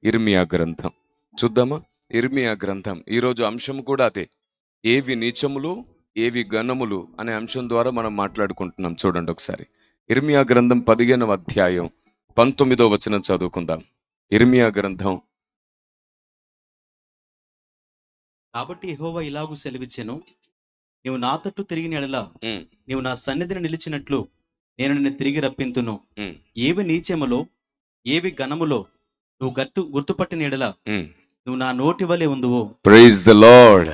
ఇర్మియా గ్రంథం చూద్దామా? ఇర్మియా గ్రంథం ఈరోజు అంశం కూడా అదే, ఏవి నీచములు ఏవి గణములు అనే అంశం ద్వారా మనం మాట్లాడుకుంటున్నాం. చూడండి ఒకసారి ఇర్మియా గ్రంథం 15వ అధ్యాయం 19వ వచనం చదువుకుందాం. ఇర్మియా గ్రంథం. కాబట్టి యెహోవా ఇలాగు సెలవిచ్చెను, నీవు నా తట్టు తిరిగిన యెడల నీవు నా సన్నిధిని నిలిచినట్లు నేను నిన్ను తిరిగి రప్పింతును. ఏవి నీచములో ఏవి ఘనములో నువ్వు గుర్తుపట్టిన యెడల నువ్వు నా నోటి వలె ఉందువు. Praise the lord.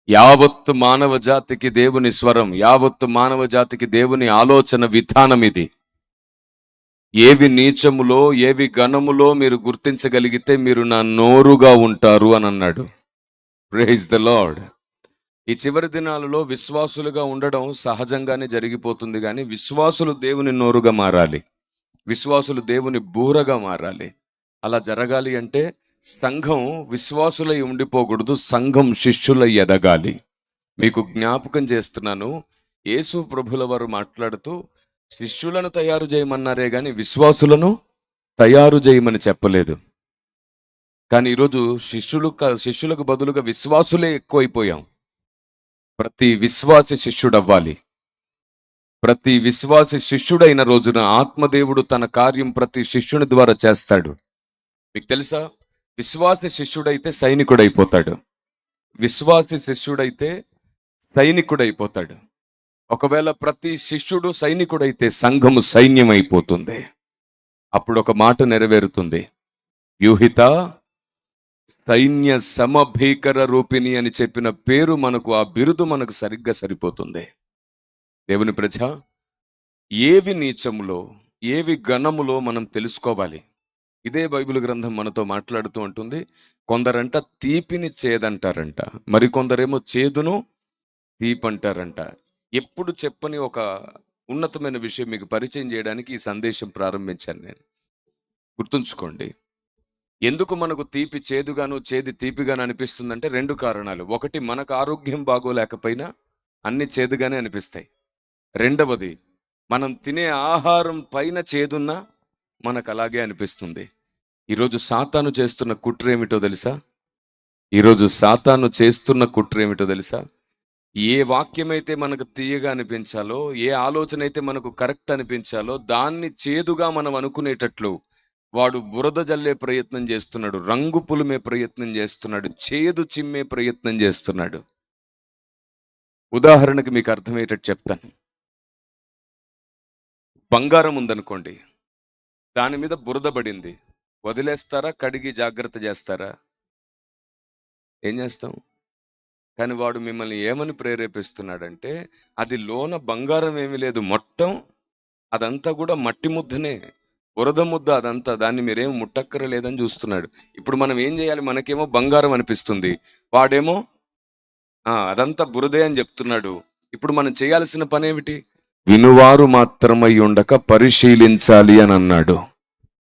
యావత్తు మానవ జాతికి దేవుని స్వరం, యావత్తు మానవ జాతికి దేవుని ఆలోచన విధానం ఇది. ఏవి నీచములో ఏవి ఘనములో మీరు గుర్తించగలిగితే మీరు నా నోరుగా ఉంటారు అని అన్నాడు. Praise the lord. ఈ చివరి దినాలలో విశ్వాసులుగా ఉండడం సహజంగానే జరిగిపోతుంది, కానీ విశ్వాసులు దేవుని నోరుగా మారాలి, విశ్వాసులు దేవుని బూరగా మారాలి. అలా జరగాలి అంటే సంఘం విశ్వాసులై ఉండిపోకూడదు, సంఘం శిష్యులై ఎదగాలి. మీకు జ్ఞాపకం చేస్తున్నాను, యేసు ప్రభుల వారు మాట్లాడుతూ శిష్యులను తయారు చేయమన్నారే కానీ విశ్వాసులను తయారు చేయమని చెప్పలేదు. కానీ ఈరోజు శిష్యులకు బదులుగా విశ్వాసులే ఎక్కువైపోయాం. ప్రతి విశ్వాసి శిష్యుడవ్వాలి. ప్రతి విశ్వాసి శిష్యుడైన రోజున ఆత్మదేవుడు తన కార్యం ప్రతి శిష్యుని ద్వారా చేస్తాడు. మీకు తెలుసా, విశ్వాసి శిష్యుడైతే సైనికుడైపోతాడు, విశ్వాసి శిష్యుడైతే సైనికుడైపోతాడు. ఒకవేళ ప్రతి శిష్యుడు సైనికుడైతే సంఘము సైన్యమైపోతుంది. అప్పుడు ఒక మాట నెరవేరుతుంది, వ్యూహిత సైన్య సమభీకర రూపిణి అని చెప్పిన పేరు మనకు, ఆ బిరుదు మనకు సరిగ్గా సరిపోతుంది. దేవుని ప్రజ, ఏవి నీచములో ఏవి ఘనములో మనం తెలుసుకోవాలి. ఇదే బైబిల్ గ్రంథం మనతో మాట్లాడుతూ ఉంటుంది. కొందరంట తీపిని చేదంటారంట, మరికొందరేమో చేదును తీపంటారంట. ఎప్పుడు చెప్పని ఒక ఉన్నతమైన విషయం మీకు పరిచయం చేయడానికి ఈ సందేశం ప్రారంభించాను నేను. గుర్తుంచుకోండి, ఎందుకు మనకు తీపి చేదుగాను చేది తీపిగాను అనిపిస్తుందంటే 2 కారణాలు. ఒకటి, మనకు ఆరోగ్యం బాగోలేకపోయినా అన్ని చేదుగానే అనిపిస్తాయి. రెండవది, మనం తినే ఆహారం పైన చేదున్నా మనకు అలాగే అనిపిస్తుంది. ఈరోజు సాతాను చేస్తున్న కుట్ర ఏమిటో తెలుసా? ఈరోజు సాతాను చేస్తున్న కుట్ర ఏమిటో తెలుసా? ఏ వాక్యమైతే మనకు తీయగా అనిపించాలో, ఏ ఆలోచన అయితే మనకు కరెక్ట్ అనిపించాలో దాన్ని చేదుగా మనం అనుకునేటట్లు వాడు బురద జల్లే ప్రయత్నం చేస్తున్నాడు, రంగు పులిమే ప్రయత్నం చేస్తున్నాడు, చేదు చిమ్మే ప్రయత్నం చేస్తున్నాడు. ఉదాహరణకు మీకు అర్థమయ్యేటట్టు చెప్తాను. బంగారం ఉందనుకోండి, దాని మీద బురద పడింది, వదిలేస్తారా? కడిగి జాగ్రత్త చేస్తారా? ఏం చేస్తాం? కానీ వాడు మిమ్మల్ని ఏమని ప్రేరేపిస్తున్నాడంటే, అది లోన బంగారం ఏమీ లేదు, మొత్తం అదంతా కూడా మట్టి ముద్దనే, బురద ముద్ద అదంతా, దాన్ని మీరేం ముట్టక్కరలేదని చూస్తున్నాడు. ఇప్పుడు మనం ఏం చేయాలి? మనకేమో బంగారం అనిపిస్తుంది, వాడేమో అదంతా బురదే అని చెప్తున్నాడు. ఇప్పుడు మనం చేయాల్సిన పని ఏమిటి? వినువారు మాత్రమై ఉండక పరిశీలించాలి అని అన్నాడు.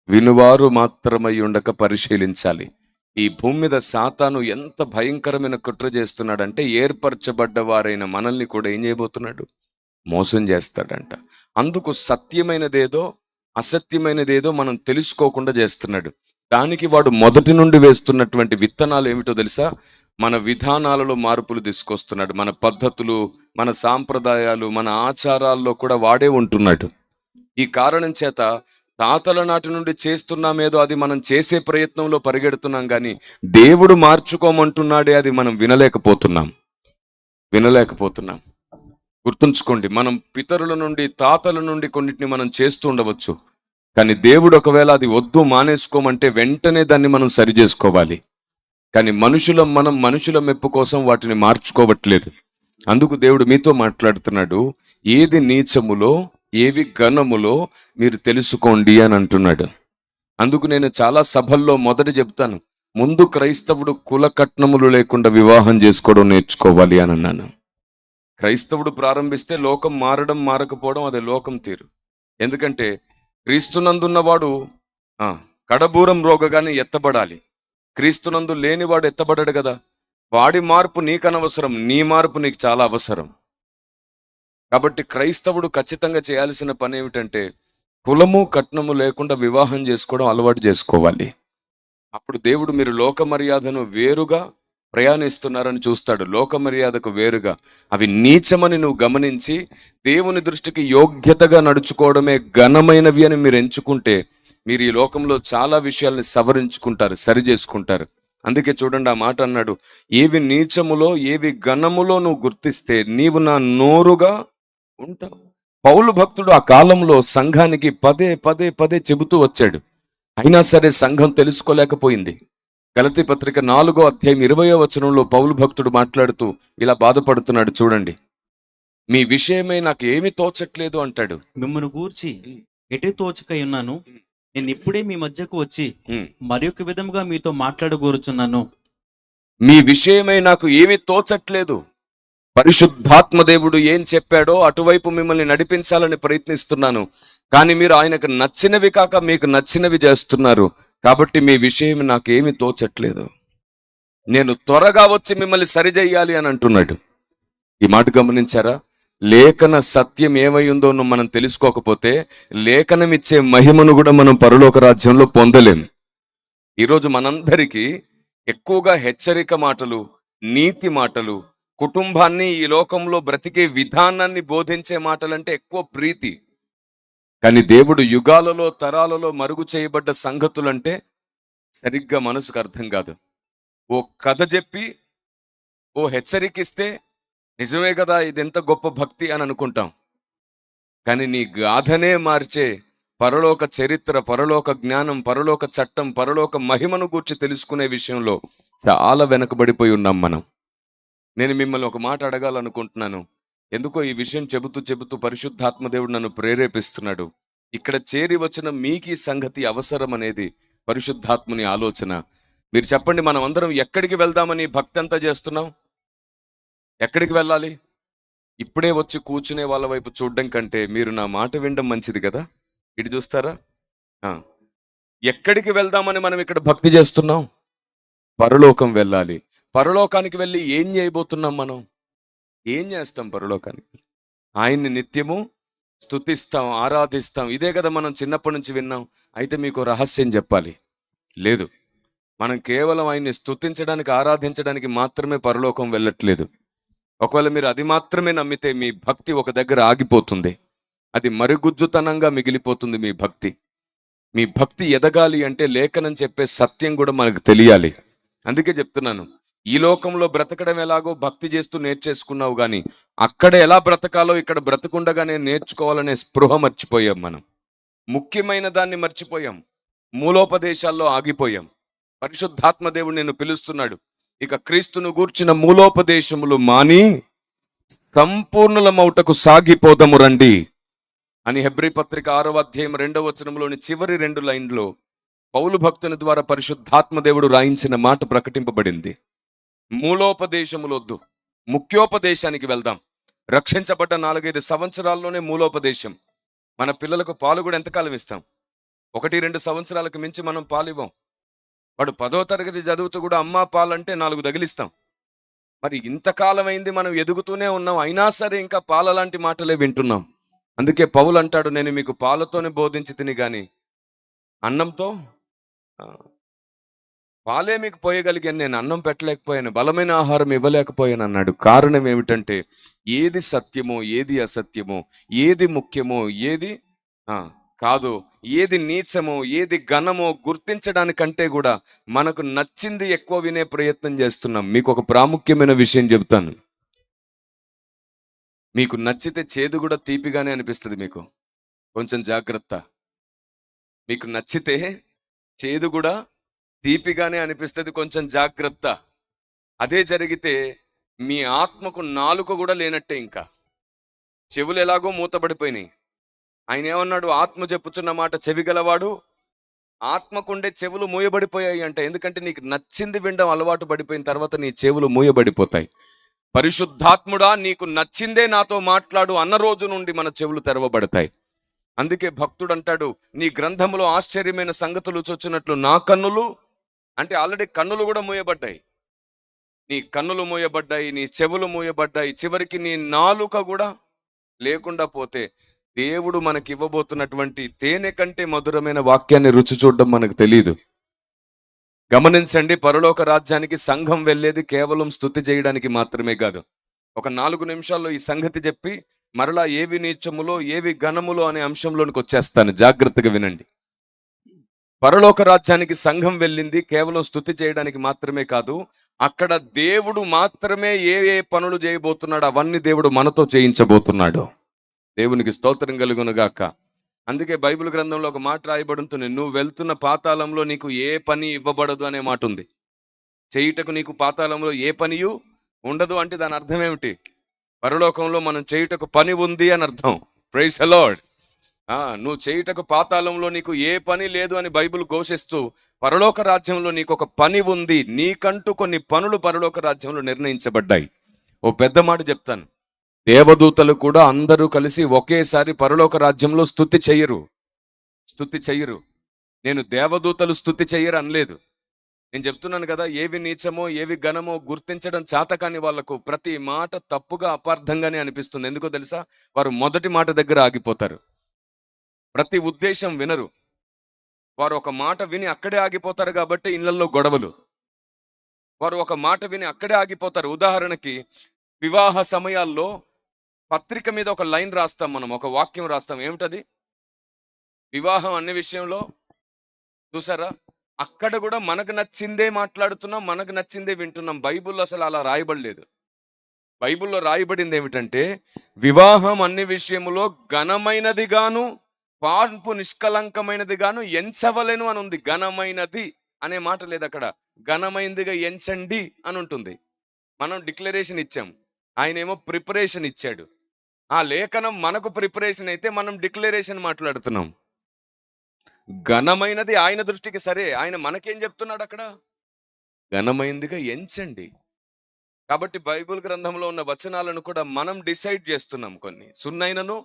వినువారు మాత్రమై ఉండక పరిశీలించాలి. ఈ భూమి మీద సాతాను ఎంత భయంకరమైన కుట్ర చేస్తున్నాడంటే, ఏర్పరచబడ్డ వారైన మనల్ని కూడా ఏం చేయబోతున్నాడు? మోసం చేస్తాడంట. అందుకు సత్యమైనదేదో అసత్యమైనదేదో మనం తెలుసుకోకుండా చేస్తున్నాడు. దానికి వాడు మొదటి నుండి వేస్తున్నటువంటి విత్తనాలు ఏమిటో తెలుసా? మన విధానాలలో మార్పులు తీసుకొస్తున్నాడు. మన పద్ధతులు, మన సాంప్రదాయాలు, మన ఆచారాల్లో కూడా వాడే ఉంటున్నాడు. ఈ కారణం చేత తాతల నాటి నుండి చేస్తున్నామేదో అది మనం చేసే ప్రయత్నంలో పరిగెడుతున్నాం, కానీ దేవుడు మార్చుకోమంటున్నాడే అది మనం వినలేకపోతున్నాం. గుర్తుంచుకోండి, మనం పితరుల నుండి తాతల నుండి కొన్నిటిని మనం చేస్తూ ఉండవచ్చు, కానీ దేవుడు ఒకవేళ అది వద్దు మానేసుకోమంటే వెంటనే దాన్ని మనం సరి చేసుకోవాలి. కానీ మనం మనుషుల మెప్పు కోసం వాటిని మార్చుకోవట్లేదు. అందుకు దేవుడు మీతో మాట్లాడుతున్నాడు, ఏది నీచములో ఏవి ఘనములో మీరు తెలుసుకోండి అని అంటున్నాడు. అందుకు నేను చాలా సభల్లో మొదట చెప్తాను, ముందు క్రైస్తవుడు కుల కట్నములు లేకుండా వివాహం చేసుకోవడం నేర్చుకోవాలి అని అన్నాను. క్రైస్తవుడు ప్రారంభిస్తే లోకం మారడం మారకపోవడం అది లోకం తీరు. ఎందుకంటే క్రీస్తునందున్నవాడు కడబూరం రోగగానే ఎత్తబడాలి, క్రీస్తునందు లేనివాడు ఎత్తబడాడు కదా. వాడి మార్పు నీకు అనవసరం, నీ మార్పు నీకు చాలా అవసరం. కాబట్టి క్రైస్తవుడు ఖచ్చితంగా చేయాల్సిన పని ఏమిటంటే, కులము కట్నము లేకుండా వివాహం చేసుకోవడం అలవాటు చేసుకోవాలి. అప్పుడు దేవుడు మీరు లోక మర్యాదను వేరుగా ప్రయాణిస్తున్నారని చూస్తాడు. లోక మర్యాదకు వేరుగా అవి నీచమని నువ్వు గమనించి దేవుని దృష్టికి యోగ్యతగా నడుచుకోవడమే ఘనమైనవి అని మీరు ఎంచుకుంటే మీరు ఈ లోకంలో చాలా విషయాల్ని సవరించుకుంటారు, సరి చేసుకుంటారు. అందుకే చూడండి, ఆ మాట అన్నాడు, ఏవి నీచములో ఏవి ఘనములో నువ్వు గుర్తిస్తే నీవు నా నోరుగా ఉంటావు. పౌలు భక్తుడు ఆ కాలంలో సంఘానికి పదే పదే పదే చెబుతూ వచ్చాడు. అయినా సరే సంఘం తెలుసుకోలేకపోయింది. గలతీ పత్రిక 4వ అధ్యాయం 20వ వచనంలో పౌలు భక్తుడు మాట్లాడుతూ ఇలా బాధపడుతున్నాడు. చూడండి, మీ విషయమై నాకు ఏమి తోచట్లేదు అంటాడు. మిమ్మల్ని గూర్చి ఎటు తోచకై ఉన్నాను, నేను ఇప్పుడే మీ మధ్యకు వచ్చి మరి ఒక విధముగా మీతో మాట్లాడగోరుచున్నాను. మీ విషయమై నాకు ఏమి తోచట్లేదు. పరిశుద్ధాత్మ దేవుడు ఏం చెప్పాడో అటువైపు మిమ్మల్ని నడిపించాలని ప్రయత్నిస్తున్నాను. కానీ మీరు ఆయనకు నచ్చినవి కాక మీకు నచ్చినవి చేస్తున్నారు. కాబట్టి మీ విషయం నాకేమి తోచట్లేదు. నేను త్వరగా వచ్చి మిమ్మల్ని సరిచేయాలి అని అంటున్నాడు. ఈ మాట గమనించారా? లేఖన సత్యం ఏమై ఉందో మనం తెలుసుకోకపోతే లేఖనం ఇచ్చే మహిమను కూడా మనం పరలోక రాజ్యంలో పొందలేం. ఈరోజు మనందరికీ ఎక్కువగా హెచ్చరిక మాటలు, నీతి మాటలు, కుటుంబాన్ని ఈ లోకంలో బ్రతికే విధానాన్ని బోధించే మాటలంటే ఎక్కువ ప్రీతి. కానీ దేవుడు యుగాలలో తరాలలో మరుగు చేయబడ్డ సంగతులంటే సరిగ్గా మనసుకు అర్థం కాదు. ఓ కథ చెప్పి ఓ హెచ్చరికిస్తే నిజమే కదా, ఇది ఎంత గొప్ప భక్తి అని అనుకుంటాం. కానీ నీ గాథనే మార్చే పరలోక చరిత్ర, పరలోక జ్ఞానం, పరలోక చట్టం, పరలోక మహిమను గూర్చి తెలుసుకునే విషయంలో చాలా వెనకబడిపోయి ఉన్నాం మనం. నేను మిమ్మల్ని ఒక మాట అడగాలనుకుంటున్నాను. ఎందుకో ఈ విషయం చెబుతూ పరిశుద్ధాత్మదేవుడు నన్ను ప్రేరేపిస్తున్నాడు. ఇక్కడ చేరి వచ్చిన మీకు ఈ సంగతి అవసరం అనేది పరిశుద్ధాత్ముని ఆలోచన. మీరు చెప్పండి, మనం అందరం ఎక్కడికి వెళ్దామని భక్తి అంతా చేస్తున్నాం? ఎక్కడికి వెళ్ళాలి? ఇప్పుడే వచ్చి కూర్చునే వాళ్ళ వైపు చూడడం కంటే మీరు నా మాట వినడం మంచిది కదా. ఇటు చూస్తారా? ఎక్కడికి వెళ్దామని మనం ఇక్కడ భక్తి చేస్తున్నాం? పరలోకం వెళ్ళాలి. పరలోకానికి వెళ్ళి ఏం చేయబోతున్నాం? మనం ఏం చేస్తాం పరలోకానికి? ఆయన్ని నిత్యము స్తుతిస్తాం, ఆరాధిస్తాం. ఇదే కదా మనం చిన్నప్పటి నుంచి విన్నాం. అయితే మీకు రహస్యం చెప్పాలి. లేదు, మనం కేవలం ఆయన్ని స్తుతించడానికి, ఆరాధించడానికి మాత్రమే పరలోకం వెళ్ళట్లేదు. ఒకవేళ మీరు అది మాత్రమే నమ్మితే మీ భక్తి ఒక దగ్గర ఆగిపోతుంది. అది మరుగుజ్జుతనంగా మిగిలిపోతుంది. మీ భక్తి ఎదగాలి అంటే లేఖనం చెప్పే సత్యం కూడా మనకు తెలియాలి. అందుకే చెప్తున్నాను, ఈ లోకంలో బ్రతకడం ఎలాగో భక్తి చేస్తూ నేర్చేసుకున్నావు, కానీ అక్కడ ఎలా బ్రతకాలో ఇక్కడ బ్రతకుండగానే నేర్చుకోవాలనే స్పృహ మర్చిపోయాం. మనం ముఖ్యమైన దాన్ని మర్చిపోయాం. మూలోపదేశాల్లో ఆగిపోయాం. పరిశుద్ధాత్మ దేవుడు నిన్ను పిలుస్తున్నాడు. ఇక క్రీస్తును గూర్చిన మూలోపదేశములు మాని సంపూర్ణులమౌటకు సాగిపోదము రండి అని హెబ్రీ పత్రిక 6వ అధ్యాయం 2వ వచనంలోని చివరి 2 లైన్లో పౌలు భక్తుని ద్వారా పరిశుద్ధాత్మ దేవుడు రాయించిన మాట ప్రకటింపబడింది. మూలోపదేశములొద్దు, ముఖ్యోపదేశానికి వెళ్దాం. రక్షించబడ్డ 4-5 సంవత్సరాల్లోనే మూలోపదేశం. మన పిల్లలకు పాలు కూడా ఎంతకాలం ఇస్తాం? 1-2 సంవత్సరాలకు మించి మనం పాలు ఇవ్వం. వాడు 10వ తరగతి చదువుతూ కూడా అమ్మా పాలంటే 4 తగిలిస్తాం. మరి ఇంతకాలం అయింది, మనం ఎదుగుతూనే ఉన్నాం, అయినా సరే ఇంకా పాల లాంటి మాటలే వింటున్నాం. అందుకే పౌలు అంటాడు, నేను మీకు పాలతోనే బోధించి తిని గాని అన్నంతో పాలే మీకు పోయగలిగాను, నేను అన్నం పెట్టలేకపోయాను, బలమైన ఆహారం ఇవ్వలేకపోయాను అన్నాడు. కారణం ఏమిటంటే ఏది సత్యమో ఏది అసత్యమో, ఏది ముఖ్యమో ఏది కాదు, ఏది నీచమో ఏది ఘనమో గుర్తించడానికంటే కూడా మనకు నచ్చింది ఎక్కువ వినే ప్రయత్నం చేస్తున్నాం. మీకు ఒక ప్రాముఖ్యమైన విషయం చెబుతాను. మీకు నచ్చితే చేదు కూడా తీపిగానే అనిపిస్తుంది. మీకు కొంచెం జాగ్రత్త. మీకు నచ్చితే చేదు కూడా తీపిగానే అనిపిస్తుంది, కొంచెం జాగ్రత్త. అదే జరిగితే మీ ఆత్మకు నాలుక కూడా లేనట్టే. ఇంకా చెవులు ఎలాగో మూతబడిపోయినాయి. ఆయన ఏమన్నాడు? ఆత్మ చెప్పుచున్న మాట చెవిగలవాడు, ఆత్మకుండే చెవులు మూయబడిపోయాయి అంట. ఎందుకంటే నీకు నచ్చింది వినడం అలవాటు పడిపోయిన తర్వాత నీ చెవులు మూయబడిపోతాయి. పరిశుద్ధాత్ముడా, నీకు నచ్చిందే నాతో మాట్లాడు అన్న రోజు నుండి మన చెవులు తెరవబడతాయి. అందుకే భక్తుడు అంటాడు, నీ గ్రంథములో ఆశ్చర్యమైన సంగతులు చొచ్చినట్లు నా కన్నులు, అంటే ఆల్రెడీ కన్నులు కూడా మూయబడ్డాయి. నీ కన్నులు మూయబడ్డాయి, నీ చెవులు మూయబడ్డాయి, చివరికి నీ నాలుక కూడా లేకుండా పోతే దేవుడు మనకి ఇవ్వబోతున్నటువంటి తేనె కంటే మధురమైన వాక్యాన్ని రుచి చూడడం మనకు తెలియదు. గమనించండి, పరలోక రాజ్యానికి సంఘం వెళ్ళేది కేవలం స్తుతి చేయడానికి మాత్రమే కాదు. ఒక 4 నిమిషాల్లో ఈ సంగతి చెప్పి మరలా ఏవి నీచములో ఏవి ఘనములో అనే అంశంలోనికి వచ్చేస్తాను, జాగ్రత్తగా వినండి. పరలోక రాజ్యానికి సంఘం వెళ్ళింది కేవలం స్తుతి చేయడానికి మాత్రమే కాదు, అక్కడ దేవుడు మాత్రమే ఏ ఏ పనులు చేయబోతున్నాడు అవన్నీ దేవుడు మనతో చేయించబోతున్నాడు. దేవునికి స్తోత్రం కలుగునుగాక. అందుకే బైబిల్ గ్రంథంలో ఒక మాట రాయబడి ఉంటుంది, నువ్వు వెళ్తున్న పాతాళంలో నీకు ఏ పని ఇవ్వబడదు అనే మాట ఉంది. చేయుటకు నీకు పాతాళంలో ఏ పనియు ఉండదు అంటే దాని అర్థం ఏమిటి? పరలోకంలో మనం చేయుటకు పని ఉంది అని అర్థం. Praise the lord. నువ్వు చేయుటకు పాతాళంలో నీకు ఏ పని లేదు అని బైబిల్ ఘోషిస్తూ, పరలోక రాజ్యంలో నీకు ఒక పని ఉంది, నీకంటూ కొన్ని పనులు పరలోక రాజ్యంలో నిర్ణయించబడ్డాయి. ఓ పెద్ద మాట చెప్తాను, దేవదూతలు కూడా అందరూ కలిసి ఒకేసారి పరలోక రాజ్యంలో స్తుతి చెయ్యరు. నేను దేవదూతలు స్తుతి చెయ్యరు అనలేదు. నేను చెప్తున్నాను కదా, ఏవి నీచమో ఏవి ఘనమో గుర్తించడం చేతకాని వాళ్లకు ప్రతి మాట తప్పుగా అపార్థంగానే అనిపిస్తుంది. ఎందుకో తెలుసా? వారు మొదటి మాట దగ్గర ఆగిపోతారు, ప్రతి ఉద్దేశం వినరు. వారు ఒక మాట విని అక్కడే ఆగిపోతారు కాబట్టి ఇళ్లలో గొడవలు. వారు ఒక మాట విని అక్కడే ఆగిపోతారు. ఉదాహరణకి వివాహ సమయాల్లో పత్రిక మీద ఒక లైన్ రాస్తాం, మనం ఒక వాక్యం రాస్తాం. ఏమిటది? వివాహం అనే విషయంలో చూసారా, అక్కడ కూడా మనకు నచ్చిందే మాట్లాడుతున్నాం, మనకు నచ్చిందే వింటున్నాం. బైబిల్లో అసలు అలా రాయబడలేదు. బైబిల్లో రాయబడింది ఏమిటంటే, వివాహం అన్ని విషయములో ఘనమైనది గాను పాన్పు నిష్కలంకమైనది గాను ఎంచవలెను అని ఉంది. ఘనమైనది అనే మాట లేదు అక్కడ, ఘనమైనదిగా ఎంచండి అని ఉంటుంది. మనం డిక్లరేషన్ ఇచ్చాం, ఆయన ఏమో ప్రిపరేషన్ ఇచ్చాడు. ఆ లేఖనం మనకు ప్రిపరేషన్ అయితే మనం డిక్లరేషన్ మాట్లాడుతున్నాం. ఘనమైనది ఆయన దృష్టికి సరే, ఆయన మనకేం చెప్తున్నాడు అక్కడ? ఘనమైనదిగా ఎంచండి. కాబట్టి బైబిల్ గ్రంథంలో ఉన్న వచనాలను కూడా మనం డిసైడ్ చేస్తున్నాం. కొన్ని సున్నైనను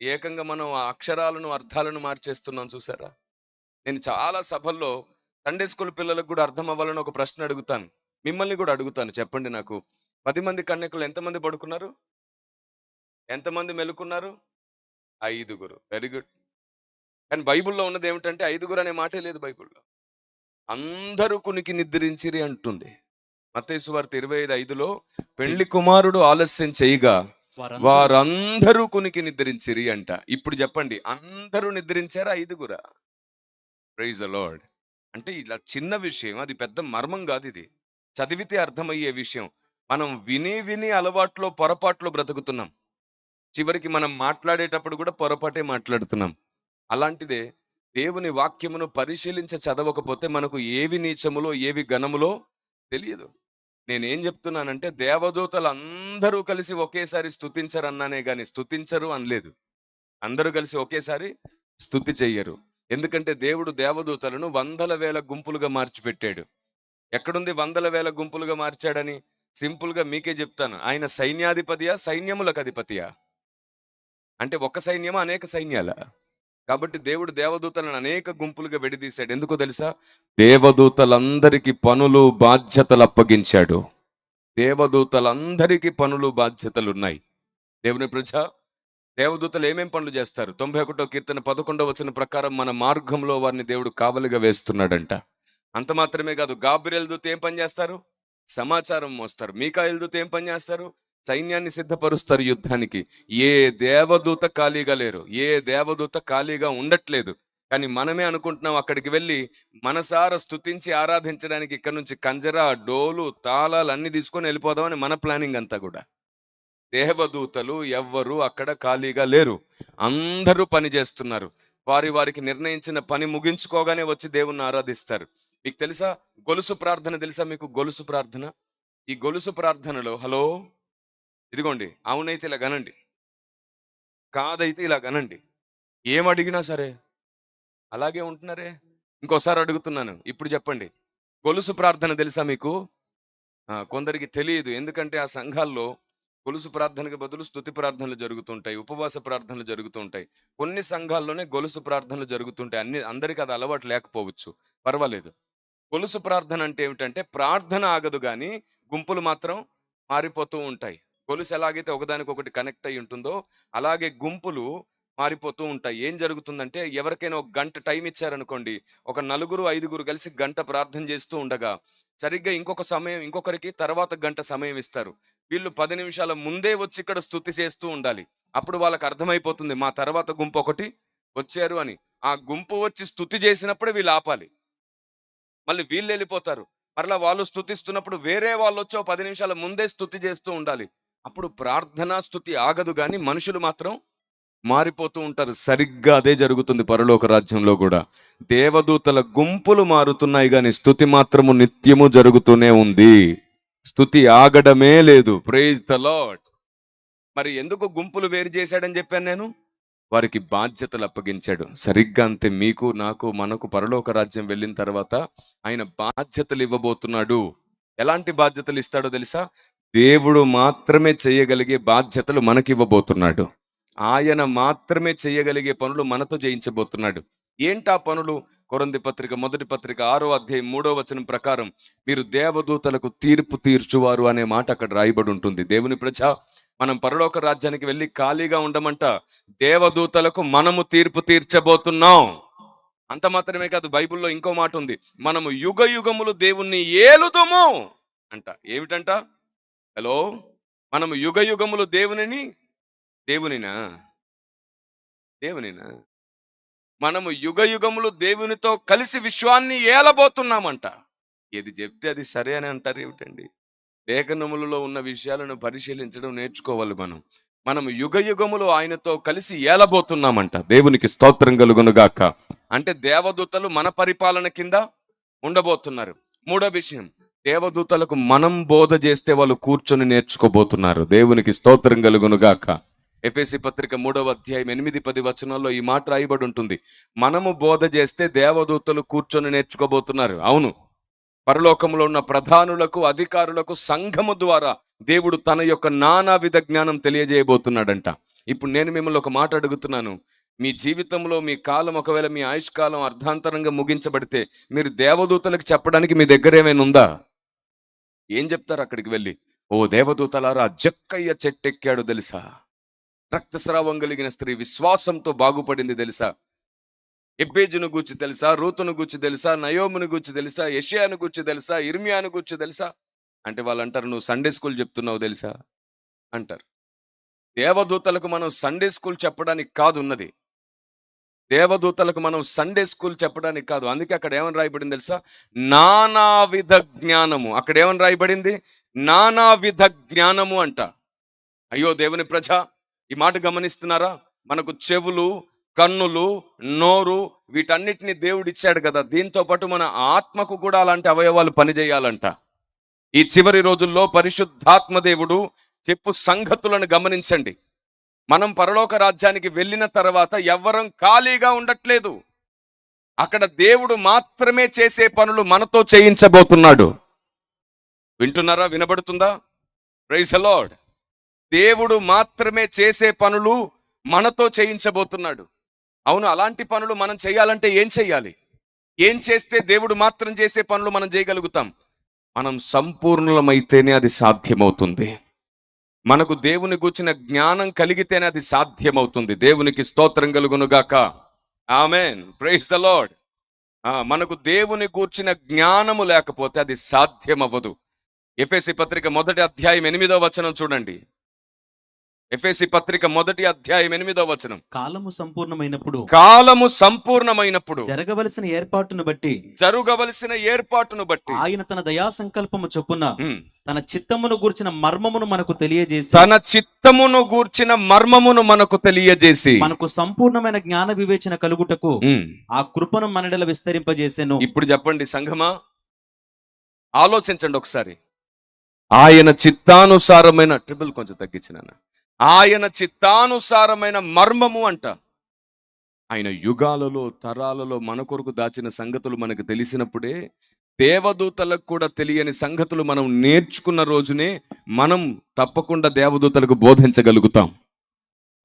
ఏకంగా మనం ఆ అక్షరాలను అర్థాలను మార్చేస్తున్నాం. చూసారా? నేను చాలా సభల్లో సండే స్కూల్ పిల్లలకు కూడా అర్థం అవ్వాలని ఒక ప్రశ్న అడుగుతాను, మిమ్మల్ని కూడా అడుగుతాను. చెప్పండి, నాకు 10 మంది కన్యకులు ఎంతమంది పడుకున్నారు? ఎంతమంది మెలుకున్నారు? 5. Very good. కానీ బైబిల్లో ఉన్నది ఏమిటంటే 5 అనే మాటే లేదు బైబిల్లో. అందరూ కునికి నిద్రించిరి అంటుంది. మత్తయి సువార్త 25:5లో పెళ్లి కుమారుడు ఆలస్యం చేయగా వారందరూ కునికి నిద్రించిరి అంట. ఇప్పుడు చెప్పండి, అందరూ నిద్రించారా? 5. Praise the lord. అంటే ఇలా చిన్న విషయం, అది పెద్ద మర్మం కాదు. ఇది చదివితే అర్థమయ్యే విషయం. మనం విని విని అలవాట్లో పొరపాట్లో బ్రతుకుతున్నాం. చివరికి మనం మాట్లాడేటప్పుడు కూడా పొరపాటే మాట్లాడుతున్నాం. అలాంటిదే దేవుని వాక్యమును పరిశీలించ చదవకపోతే మనకు ఏవి నీచములో ఏవి ఘనములో తెలియదు. నేనేం చెప్తున్నానంటే, దేవదూతలు అందరూ కలిసి ఒకేసారి స్తుతించరు అన్నానే గాని స్తుతించరు అనలేదు. అందరూ కలిసి ఒకేసారి స్తుతి చెయ్యరు. ఎందుకంటే దేవుడు దేవదూతలను 100,000 గుంపులుగా మార్చిపెట్టాడు. ఎక్కడుంది 100,000 గుంపులుగా మార్చాడని? సింపుల్గా మీకే చెప్తాను. ఆయన సైన్యాధిపతియా, సైన్యములకు అధిపతియా? అంటే ఒక సైన్యమా, అనేక సైన్యాల? కాబట్టి దేవుడు దేవదూతలను అనేక గుంపులుగా విడదీశాడు. ఎందుకో తెలుసా? దేవదూతలందరికీ పనులు బాధ్యతలు అప్పగించాడు. దేవదూతలందరికీ పనులు బాధ్యతలు ఉన్నాయి. దేవుని ప్రజ, దేవదూతలు ఏమేం పనులు చేస్తారు? 91వ కీర్తన 11వ వచనం ప్రకారం మన మార్గంలో వారిని దేవుడు కావలిగా వేస్తున్నాడంట. అంత మాత్రమే కాదు, గాబ్రియల్ దూత ఏం పని చేస్తారు? సమాచారం మోస్తారు. మీకాయేలు దూత ఏం పని చేస్తారు? సైన్యాన్ని సిద్ధపరుస్తారు యుద్ధానికి. ఏ దేవదూత ఖాళీగా లేరు, ఏ దేవదూత ఖాళీగా ఉండట్లేదు. కానీ మనమే అనుకుంటున్నాం అక్కడికి వెళ్ళి మనసారా స్తుతించి ఆరాధించడానికి ఇక్కడ నుంచి కంజరా, డోలు, తాళాలు అన్ని తీసుకొని వెళ్ళిపోదామని మన ప్లానింగ్ అంతా కూడా. దేవదూతలు ఎవ్వరూ అక్కడ ఖాళీగా లేరు, అందరూ పని చేస్తున్నారు. వారికి నిర్ణయించిన పని ముగించుకోగానే వచ్చి దేవుణ్ణి ఆరాధిస్తారు. మీకు తెలుసా గొలుసు ప్రార్థన? తెలుసా మీకు గొలుసు ప్రార్థన? ఈ గొలుసు ప్రార్థనలో, హలో ఇదిగోండి, అవునైతే ఇలా గనండి, కాదైతే ఇలా గనండి, ఏమడిగినా సరే అలాగే ఉంటున్నారే. ఇంకోసారి అడుగుతున్నాను, ఇప్పుడు చెప్పండి, గొలుసు ప్రార్థన తెలుసా మీకు? కొందరికి తెలియదు. ఎందుకంటే ఆ సంఘాల్లో గొలుసు ప్రార్థనకు బదులు స్తుతి ప్రార్థనలు జరుగుతుంటాయి, ఉపవాస ప్రార్థనలు జరుగుతుంటాయి. కొన్ని సంఘాల్లోనే గొలుసు ప్రార్థనలు జరుగుతుంటాయి. అందరికీ అది అలవాటు లేకపోవచ్చు, పర్వాలేదు. గొలుసు ప్రార్థన అంటే ఏమిటంటే, ప్రార్థన ఆగదు కానీ గుంపులు మాత్రం మారిపోతూ ఉంటాయి. గొలుసు ఎలాగైతే ఒకదానికొకటి కనెక్ట్ అయి ఉంటుందో అలాగే గుంపులు మారిపోతూ ఉంటాయి. ఏం జరుగుతుందంటే ఎవరికైనా ఒక గంట టైం ఇచ్చారనుకోండి, ఒక నలుగురు, ఐదుగురు కలిసి గంట ప్రార్థన చేస్తూ ఉండగా, సరిగ్గా ఇంకొక సమయం ఇంకొకరికి తర్వాత గంట సమయం ఇస్తారు. వీళ్ళు 10 నిమిషాల ముందే వచ్చి ఇక్కడ స్తుతి చేస్తూ ఉండాలి. అప్పుడు వాళ్ళకి అర్థమైపోతుంది మా తర్వాత గుంపు ఒకటి వచ్చారు అని. ఆ గుంపు వచ్చి స్తుతి చేసినప్పుడే వీళ్ళు ఆపాలి. మళ్ళీ వీళ్ళు వెళ్ళిపోతారు. మరలా వాళ్ళు స్తుతిస్తున్నప్పుడు వేరే వాళ్ళు వచ్చి ఓ 10 నిమిషాల ముందే స్తుతి చేస్తూ ఉండాలి. అప్పుడు ప్రార్థనా స్తుతి ఆగదు గాని మనుషులు మాత్రం మారిపోతూ ఉంటారు. సరిగ్గా అదే జరుగుతుంది పరలోక రాజ్యంలో కూడా. దేవదూతల గుంపులు మారుతున్నాయి గాని స్తుతి మాత్రము నిత్యము జరుగుతూనే ఉంది. స్తుతి ఆగడమే లేదు. Praise the lord. మరి ఎందుకు గుంపులు వేరు చేశాడని చెప్పాను నేను? వారికి బాధ్యతలు అప్పగించాడు. సరిగ్గా అంతే మీకు నాకు మనకు పరలోక రాజ్యం వెళ్ళిన తర్వాత ఆయన బాధ్యతలు ఇవ్వబోతున్నాడు. ఎలాంటి బాధ్యతలు ఇస్తాడో తెలుసా? దేవుడు మాత్రమే చేయగలిగే బాధ్యతలు మనకి ఇవ్వబోతున్నాడు. ఆయన మాత్రమే చేయగలిగే పనులు మనతో చేయించబోతున్నాడు. ఏంటా పనులు? కొరింథీ పత్రిక 1 పత్రిక 6వ అధ్యాయం 3వ వచనం ప్రకారం మీరు దేవదూతలకు తీర్పు తీర్చువారు అనే మాట అక్కడ రాయబడి ఉంటుంది. దేవుని ప్రజ, మనం పరలోక రాజ్యానికి వెళ్ళి ఖాళీగా ఉండమంట. దేవదూతలకు మనము తీర్పు తీర్చబోతున్నాం. అంత మాత్రమే కాదు, బైబిల్లో ఇంకో మాట ఉంది. మనము యుగ యుగములు దేవుణ్ణి ఏలుదుము అంట. ఏమిటంట? హలో, మనము యుగ యుగములు దేవునినా మనము యుగ యుగములు దేవునితో కలిసి విశ్వాన్ని ఏలబోతున్నామంట. ఏది చెప్తే అది సరే అని అంటారు ఏమిటండి? లేఖనములలో ఉన్న విషయాలను పరిశీలించడం నేర్చుకోవాలి మనము యుగ యుగములు ఆయనతో కలిసి ఏలబోతున్నామంట. దేవునికి స్తోత్రం కలుగునుగాక. అంటే దేవదూతలు మన పరిపాలన కింద ఉండబోతున్నారు. మూడో విషయం, దేవదూతలకు మనం బోధ చేస్తే వాళ్ళు కూర్చొని నేర్చుకోబోతున్నారు. దేవునికి స్తోత్రం కలుగునుగాక. ఎఫెసీ పత్రిక 3వ అధ్యాయం 8-10 వచనాల్లో ఈ మాట రాయబడి ఉంటుంది. మనము బోధ చేస్తే దేవదూతలు కూర్చొని నేర్చుకోబోతున్నారు. అవును, పరలోకంలో ఉన్న ప్రధానులకు, అధికారులకు సంఘము ద్వారా దేవుడు తన యొక్క నానావిధ జ్ఞానం తెలియజేయబోతున్నాడంట. ఇప్పుడు నేను మిమ్మల్ని ఒక మాట అడుగుతున్నాను. మీ జీవితంలో మీ కాలం, ఒకవేళ మీ ఆయుష్కాలం అర్ధాంతరంగా ముగించబడితే మీరు దేవదూతలకు చెప్పడానికి మీ దగ్గర ఏమైనా ఉందా? ఏం చెప్తారు అక్కడికి వెళ్ళి? ఓ దేవదూతలారా, జక్కయ్య చెట్టెక్కాడు తెలుసా, రక్తస్రావం కలిగిన స్త్రీ విశ్వాసంతో బాగుపడింది తెలుసా, ఎబ్బేజును గూర్చి తెలుసా, రూతును గూర్చి తెలుసా, నయోమును గూర్చి తెలుసా, యెషయాను గూర్చి తెలుసా, ఇర్మియాను గూర్చి తెలుసా అంటే వాళ్ళు అంటారు నువ్వు సండే స్కూల్ చెప్తున్నావు తెలుసా అంటారు. దేవదూతలకు మనం సండే స్కూల్ చెప్పడానికి కాదు ఉన్నది. దేవదూతలకు మనం సండే స్కూల్ చెప్పడానికి కాదు. అందుకే అక్కడ ఏమని రాయబడింది తెలుసా? నానావిధ జ్ఞానము. అక్కడ ఏమని రాయబడింది? నానావిధ జ్ఞానము అంట. అయ్యో దేవుని ప్రజ, ఈ మాట గమనిస్తున్నారా? మనకు చెవులు, కన్నులు, నోరు, వీటన్నిటిని దేవుడు ఇచ్చాడు కదా. దీంతో పాటు మన ఆత్మకు కూడా అలాంటి అవయవాలు పనిచేయాలంట. ఈ చివరి రోజుల్లో పరిశుద్ధాత్మ దేవుడు చెప్పు సంగతులను గమనించండి. మనం పరలోక రాజ్యానికి వెళ్ళిన తర్వాత ఎవ్వరం ఖాళీగా ఉండట్లేదు. అక్కడ దేవుడు మాత్రమే చేసే పనులు మనతో చేయించబోతున్నాడు. వింటున్నారా? వినబడుతుందా? Praise the lord. దేవుడు మాత్రమే చేసే పనులు మనతో చేయించబోతున్నాడు. అవును, అలాంటి పనులు మనం చేయాలంటే ఏం చేయాలి? ఏం చేస్తే దేవుడు మాత్రం చేసే పనులు మనం చేయగలుగుతాం? మనం సంపూర్ణమైతేనే అది సాధ్యమవుతుంది. మనకు దేవుని గూర్చిన జ్ఞానం కలిగితేనే అది సాధ్యమవుతుంది. దేవునికి స్తోత్రం కలుగునుగాక. ఆమేన్. Praise the lord. మనకు దేవుని గూర్చిన జ్ఞానము లేకపోతే అది సాధ్యమవ్వదు. ఎఫెసీ పత్రిక 1వ అధ్యాయం 8వ వచనం చూడండి. ఎఫెసీ పత్రిక 1వ అధ్యాయం 8వ వచనం. కాలము సంపూర్ణమైనప్పుడు జరగవలసిన ఏర్పాటును బట్టి ఆయన తన దయా సంకల్పము చొప్పున తన చిత్తమును గూర్చిన మర్మమును మనకు తెలియజేసి మనకు సంపూర్ణమైన జ్ఞాన వివేచన కలుగుటకు ఆ కృపను మనడల విస్తరింపజేసెను. ఇప్పుడు చెప్పండి సంఘమా, ఆలోచించండి ఒకసారి. ఆయన చిత్తానుసారమైన ట్రిబుల్ కొంచెం తగ్గించిన ఆయన చిత్తానుసారమైన మర్మము అంట. ఆయన యుగాలలో, తరాలలో మన కొరకు దాచిన సంగతులు మనకు తెలిసినప్పుడే, దేవదూతలకు కూడా తెలియని సంగతులు మనం నేర్చుకున్న రోజునే మనం తప్పకుండా దేవదూతలకు బోధించగలుగుతాం.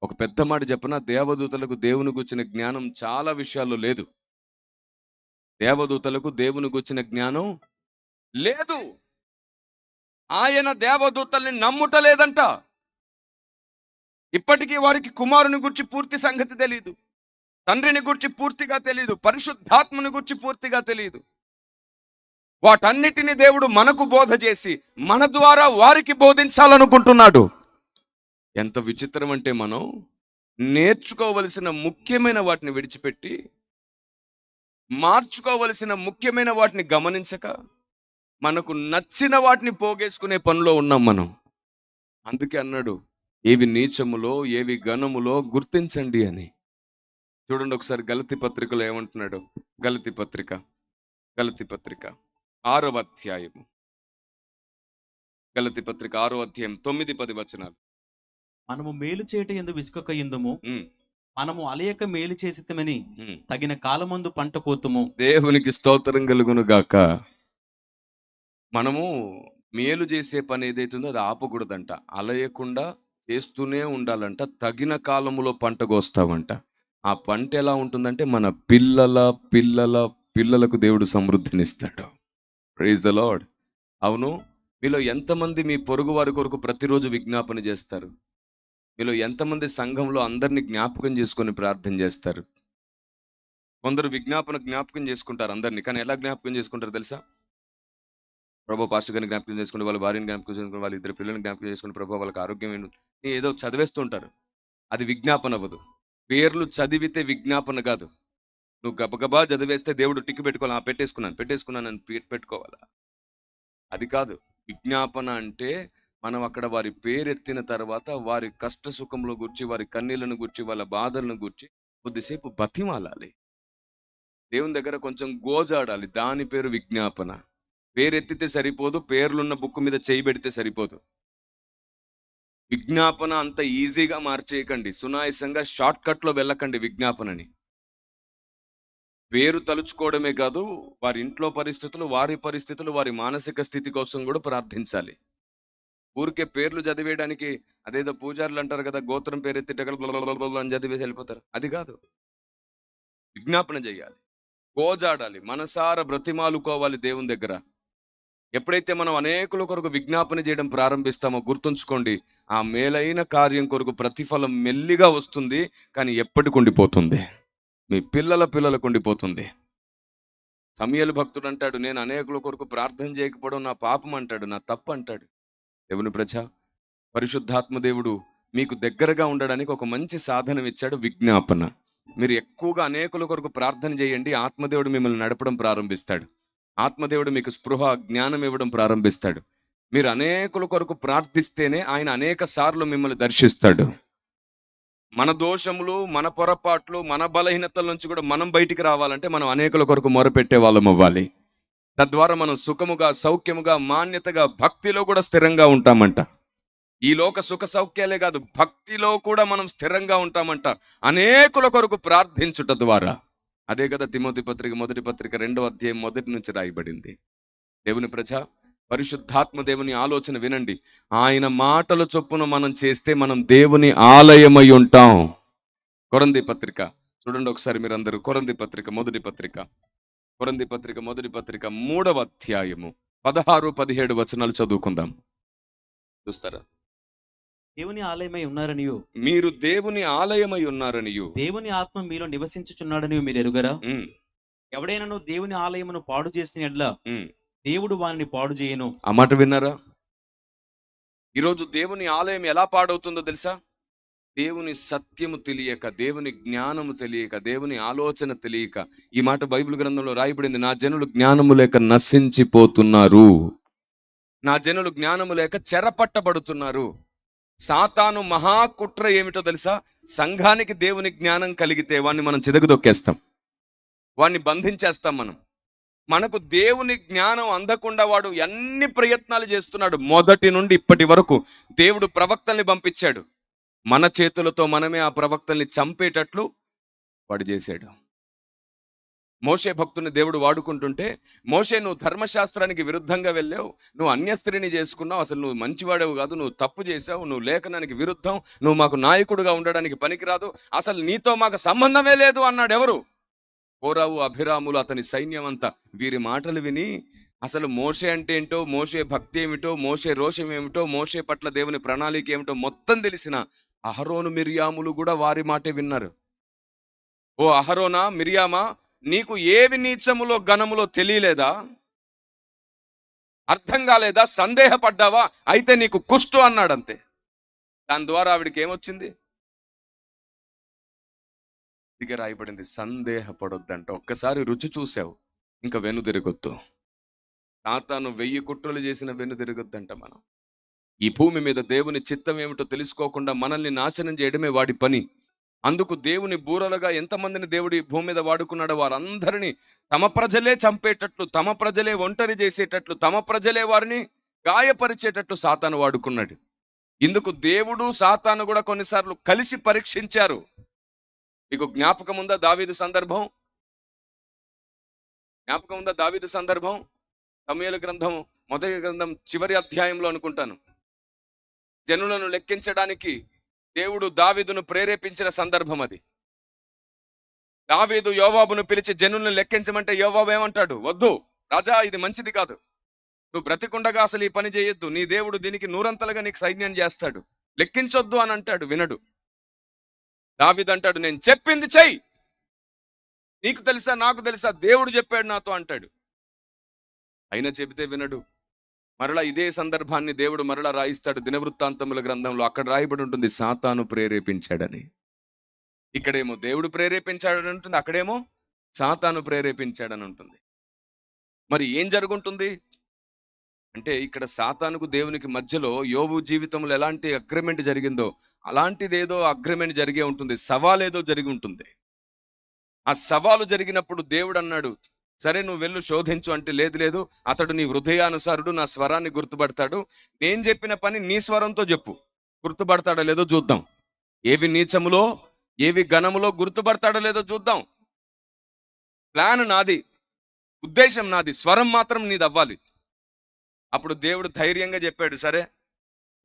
ఒక పెద్ద మాట చెప్పనా? దేవదూతలకు దేవుని గుర్చిన జ్ఞానం చాలా విషయాల్లో లేదు. దేవదూతలకు దేవుని గుర్చిన జ్ఞానం లేదు. ఆయన దేవదూతల్ని నమ్ముటలేదంట. ఇప్పటికీ వారికి కుమారుని గురించి పూర్తి సంగతి తెలియదు, తండ్రిని గురించి పూర్తిగా తెలియదు, పరిశుద్ధాత్మని గురించి పూర్తిగా తెలియదు. వాటన్నిటిని దేవుడు మనకు బోధ చేసి మన ద్వారా వారికి బోధించాలనుకుంటున్నాడు. ఎంత విచిత్రం అంటే, మనం నేర్చుకోవలసిన ముఖ్యమైన వాటిని విడిచిపెట్టి మార్చుకోవలసిన ముఖ్యమైన వాటిని గమనించక మనకు నచ్చిన వాటిని పోగేసుకునే పనిలో ఉన్నాం మనం. అందుకే అన్నాడు, ఏవి నీచములో ఏవి ఘనములో గుర్తించండి అని. చూడండి ఒకసారి గలతీ పత్రికలో ఏమంటున్నాడు. గలతీ పత్రిక 6వ అధ్యాయము, గలతీ పత్రిక 6వ అధ్యాయం 9-10 వచనాలు. మనము మేలు చేయట ఎందు విసుకక ఇందుము, ఉమ్, మనము అలయక మేలు చేసితమని ఉమ్. తగిన కాలమందు పంట కోతుము. దేవునికి స్తోత్రం కలుగును గాక. మనము మేలు చేసే పని ఏదైతుందో అది ఆపకూడదంట, అలయకుండా చేస్తూనే ఉండాలంట. తగిన కాలములో పంట కోస్తామంట. ఆ పంట ఎలా ఉంటుందంటే, మన పిల్లల పిల్లల పిల్లలకు దేవుడు సమృద్ధినిస్తాడు. Praise the lord. అవును, మీలో ఎంతమంది మీ పొరుగు వారి కొరకు ప్రతిరోజు విజ్ఞాపన చేస్తారు? మీలో ఎంతమంది సంఘంలో అందరినీ జ్ఞాపకం చేసుకొని ప్రార్థన చేస్తారు? కొందరు జ్ఞాపకం చేసుకుంటారు అందరినీ, కానీ ఎలా జ్ఞాపకం చేసుకుంటారు తెలుసా? ప్రభు పాస్టర్ గారిని జ్ఞాపకం చేసుకుని, వాళ్ళ భార్యని జ్ఞాపకం చేసుకుని, వాళ్ళ 2 పిల్లల్ని జ్ఞాపకం చేసుకుని, ప్రభు వాళ్ళకి ఆరోగ్యం ఏదో చదివేస్తుంటారు. అది విజ్ఞాపన అవ్వదు. పేర్లు చదివితే విజ్ఞాపన కాదు. నువ్వు గబగబా చదివేస్తే దేవుడు టిక్కి పెట్టుకోవాలి, పెట్టేసుకున్నాను అని పెట్టుకోవాలా? అది కాదు. విజ్ఞాపన అంటే మనం అక్కడ వారి పేరెత్తిన తర్వాత వారి కష్ట సుఖంలో గురించి, వారి కన్నీళ్లను గురించి, వాళ్ళ బాధలను గురించి కొద్దిసేపు బతిమాలాలి. దేవుని దగ్గర కొంచెం గోజాడాలి. దాని పేరు విజ్ఞాపన. పేరెత్తితే సరిపోదు, పేర్లున్న బుక్ మీద చేయి పెడితే సరిపోదు. విజ్ఞాపన అంత ఈజీగా మార్చేయకండి. సునాయాసంగా షార్ట్ కట్లో వెళ్ళకండి విజ్ఞాపనని. పేరు తలుచుకోవడమే కాదు, వారి ఇంట్లో పరిస్థితులు, వారి పరిస్థితులు, వారి మానసిక స్థితి కోసం కూడా ప్రార్థించాలి. ఊరికే పేర్లు చదివేయడానికి అదేదో పూజారులు అంటారు కదా, గోత్రం పేరెత్తిటగల అని చదివేసి వెళ్ళిపోతారు. అది కాదు. విజ్ఞాపన చేయాలి, గోజాడాలి, మనసారా బ్రతిమాలుకోవాలి దేవుని దగ్గర. ఎప్పుడైతే మనం అనేకుల కొరకు విజ్ఞాపన చేయడం ప్రారంభిస్తామో, గుర్తుంచుకోండి, ఆ మేలైన కార్యం కొరకు ప్రతిఫలం మెల్లిగా వస్తుంది, కానీ ఎప్పటికి ఉండిపోతుంది. మీ పిల్లలకు ఉండిపోతుంది. సమయలు భక్తుడు అంటాడు, నేను అనేకుల కొరకు ప్రార్థన చేయకపోవడం నా పాపం అంటాడు, నా తప్పు అంటాడు. దేవుని ప్రజ, పరిశుద్ధాత్మ దేవుడు మీకు దగ్గరగా ఉండడానికి ఒక మంచి సాధనం ఇచ్చాడు, విజ్ఞాపన. మీరు ఎక్కువగా అనేకుల కొరకు ప్రార్థన చేయండి, ఆత్మదేవుడు మిమ్మల్ని నడపడం ప్రారంభిస్తాడు. ఆత్మదేవుడు మీకు స్పృహ, జ్ఞానం ఇవ్వడం ప్రారంభిస్తాడు. మీరు అనేకుల కొరకు ప్రార్థిస్తేనే ఆయన అనేక సార్లు మిమ్మల్ని దర్శిస్తాడు. మన దోషములు, మన పొరపాట్లు, మన బలహీనతల నుంచి కూడా మనం బయటికి రావాలంటే మనం అనేకుల కొరకు మొరపెట్టే వాళ్ళం అవ్వాలి. తద్వారా మనం సుఖముగా, సౌఖ్యముగా, మాన్యతగా, భక్తిలో కూడా స్థిరంగా ఉంటామంట. ఈ లోక సుఖ సౌఖ్యాలే కాదు, భక్తిలో కూడా మనం స్థిరంగా ఉంటామంట, అనేకుల కొరకు ప్రార్థించుట ద్వారా. అదే కదా తిమోతి పత్రిక 1వ పత్రిక 2వ అధ్యాయం 1 నుంచి రాయబడింది. దేవుని ప్రజ, పరిశుద్ధాత్మ దేవుని ఆలోచన వినండి. ఆయన మాటల చొప్పున మనం చేస్తే మనం దేవుని ఆలయమై ఉంటాం. కొరింథీ పత్రిక చూడండి ఒకసారి మీరందరూ. కొరింథీ పత్రిక 1వ పత్రిక 3వ అధ్యాయము 16-17 వచనాలు చదువుకుందాం. చూస్తారా? దేవుని ఆలయమై ఉన్నారనియు, మీరు దేవుని ఆలయమై ఉన్నారనియు, దేవుని ఆత్మ మీలో నివసించుచున్నాడని మీరు ఎరుగరా? ఉమ్, ఎవడైనాను దేవుని ఆలయమును పాడు చేసిన యెడల ఉమ్. దేవుడు వారిని పాడు చేయను. ఆ మాట విన్నారా? ఈరోజు దేవుని ఆలయం ఎలా పాడవుతుందో తెలుసా? దేవుని సత్యము తెలియక, దేవుని జ్ఞానము తెలియక, దేవుని ఆలోచన తెలియక. ఈ మాట బైబిల్ గ్రంథంలో రాయబడింది, నా జనులు జ్ఞానము లేక నశించిపోతున్నారు, నా జనులు జ్ఞానము లేక చెరపట్టబడుతున్నారు. సాతాను మహాకుట్ర ఏమిటో తెలుసా? సంఘానికి దేవుని జ్ఞానం కలిగితే వాడిని మనం చిదగదొక్కేస్తాం, వాడిని బంధించేస్తాం. మనకు దేవుని జ్ఞానం అందకుండా వాడు ఎన్ని ప్రయత్నాలు చేస్తున్నాడు. మొదటి నుండి ఇప్పటి వరకు దేవుడు ప్రవక్తల్ని పంపించాడు. మన చేతులతో మనమే ఆ ప్రవక్తల్ని చంపేటట్లు వాడు చేశాడు. మోషే భక్తుని దేవుడు వాడుకుంటుంటే, మోషే నువ్వు ధర్మశాస్త్రానికి విరుద్ధంగా వెళ్ళావు, నువ్వు అన్య స్త్రీని చేసుకున్నావు, అసలు నువ్వు మంచివాడేవు కాదు, నువ్వు తప్పు చేసావు, నువ్వు లేఖనానికి విరుద్ధం, నువ్వు మాకు నాయకుడుగా ఉండడానికి పనికిరాదు, అసలు నీతో మాకు సంబంధమే లేదు అన్నాడు. ఎవరు? కోరావు, అభిరాములు, అతని సైన్యం అంతా వీరి మాటలు విని అసలు మోషే అంటే ఏంటో, మోషే భక్తి ఏమిటో, మోషే రోషం ఏమిటో, మోషే పట్ల దేవుని ప్రణాళిక ఏమిటో మొత్తం తెలిసిన అహరోను మిర్యాములు కూడా వారి మాటే విన్నారు. ఓ అహరోనా, మిర్యామా, నీకు ఏవి నీచములో ఘనములో తెలియలేదా? అర్థం కాలేదా? సందేహపడ్డావా? అయితే నీకు కుష్టు అన్నాడంతే. దాని ద్వారా ఆవిడికి ఏమొచ్చింది? ఇదిగే రాయబడింది, సందేహపడొద్దంట. ఒక్కసారి రుచి చూసావు, ఇంకా వెనుదిరగొద్దు. సాతాను 1000 కుట్రలు చేసిన వెనుదిరగొద్దంట. మనం ఈ భూమి మీద దేవుని చిత్తం ఏమిటో తెలుసుకోకుండా మనల్ని నాశనం చేయడమే వాడి పని. అందుకు దేవుని బూరలుగా ఎంతమందిని దేవుడు ఈ భూమి మీద వాడుకున్నాడో వారందరినీ తమ ప్రజలే చంపేటట్లు, తమ ప్రజలే ఒంటరి చేసేటట్లు, తమ ప్రజలే వారిని గాయపరిచేటట్లు సాతాను వాడుకున్నాడు. ఇందుకు దేవుడు సాతాను కూడా కొన్నిసార్లు కలిసి పరీక్షించారు. మీకు జ్ఞాపకం ఉందా దావీదు సందర్భం? జ్ఞాపకం ఉందా దావీదు సందర్భం? సమూయేలు గ్రంథం మొదటి గ్రంథం చివరి అధ్యాయంలో అనుకుంటాను, జనులను లెక్కించడానికి దేవుడు దావీదును ప్రేరేపించిన సందర్భం అది. దావీదు యోవాబును పిలిచి జనులను లెక్కించమంటే యోవాబు ఏమంటాడు? వద్దు రాజా, ఇది మంచిది కాదు. నువ్వు బ్రతికుండగా అసలు ఈ పని చేయొద్దు. నీ దేవుడు దీనికి నూరంతలుగా నీకు సైన్యం చేస్తాడు. లెక్కించొద్దు అని అంటాడు. వినడు. దావీదు అంటాడు, నేను చెప్పింది చెయ్యి. నీకు తెలుసా, నాకు తెలుసా, దేవుడు చెప్పాడు నాతో అంటాడు. అయినా చెబితే వినడు. మరలా ఇదే సందర్భాన్ని దేవుడు మరలా రాయిస్తాడు దినవృత్తాంతముల గ్రంథంలో. అక్కడ రాయబడి ఉంటుంది, సాతాను ప్రేరేపించాడని. ఇక్కడేమో దేవుడు ప్రేరేపించాడని ఉంటుంది, అక్కడేమో సాతాను ప్రేరేపించాడని ఉంటుంది. మరి ఏం జరుగుంటుంది అంటే, ఇక్కడ సాతానుకు దేవునికి మధ్యలో యోబు జీవితంలో ఎలాంటి అగ్రిమెంట్ జరిగిందో అలాంటిది ఏదో అగ్రిమెంట్ జరిగే ఉంటుంది. సవాల్ ఏదో జరిగి ఉంటుంది. ఆ సవాలు జరిగినప్పుడు దేవుడు అన్నాడు, సరే నువ్వు వెళ్ళు శోధించు అంటే, లేదు లేదు, అతడు నీ హృదయానుసారుడు, నా స్వరాన్ని గుర్తుపడతాడు. నేను చెప్పిన పని నీ స్వరంతో చెప్పు. గుర్తుపడతాడో లేదో చూద్దాం. ఏవి నీచములో ఏవి ఘనములో గుర్తుపడతాడో లేదో చూద్దాం. ప్లాన్ నాది, ఉద్దేశం నాది, స్వరం మాత్రం నీది అవ్వాలి. అప్పుడు దేవుడు ధైర్యంగా చెప్పాడు, సరే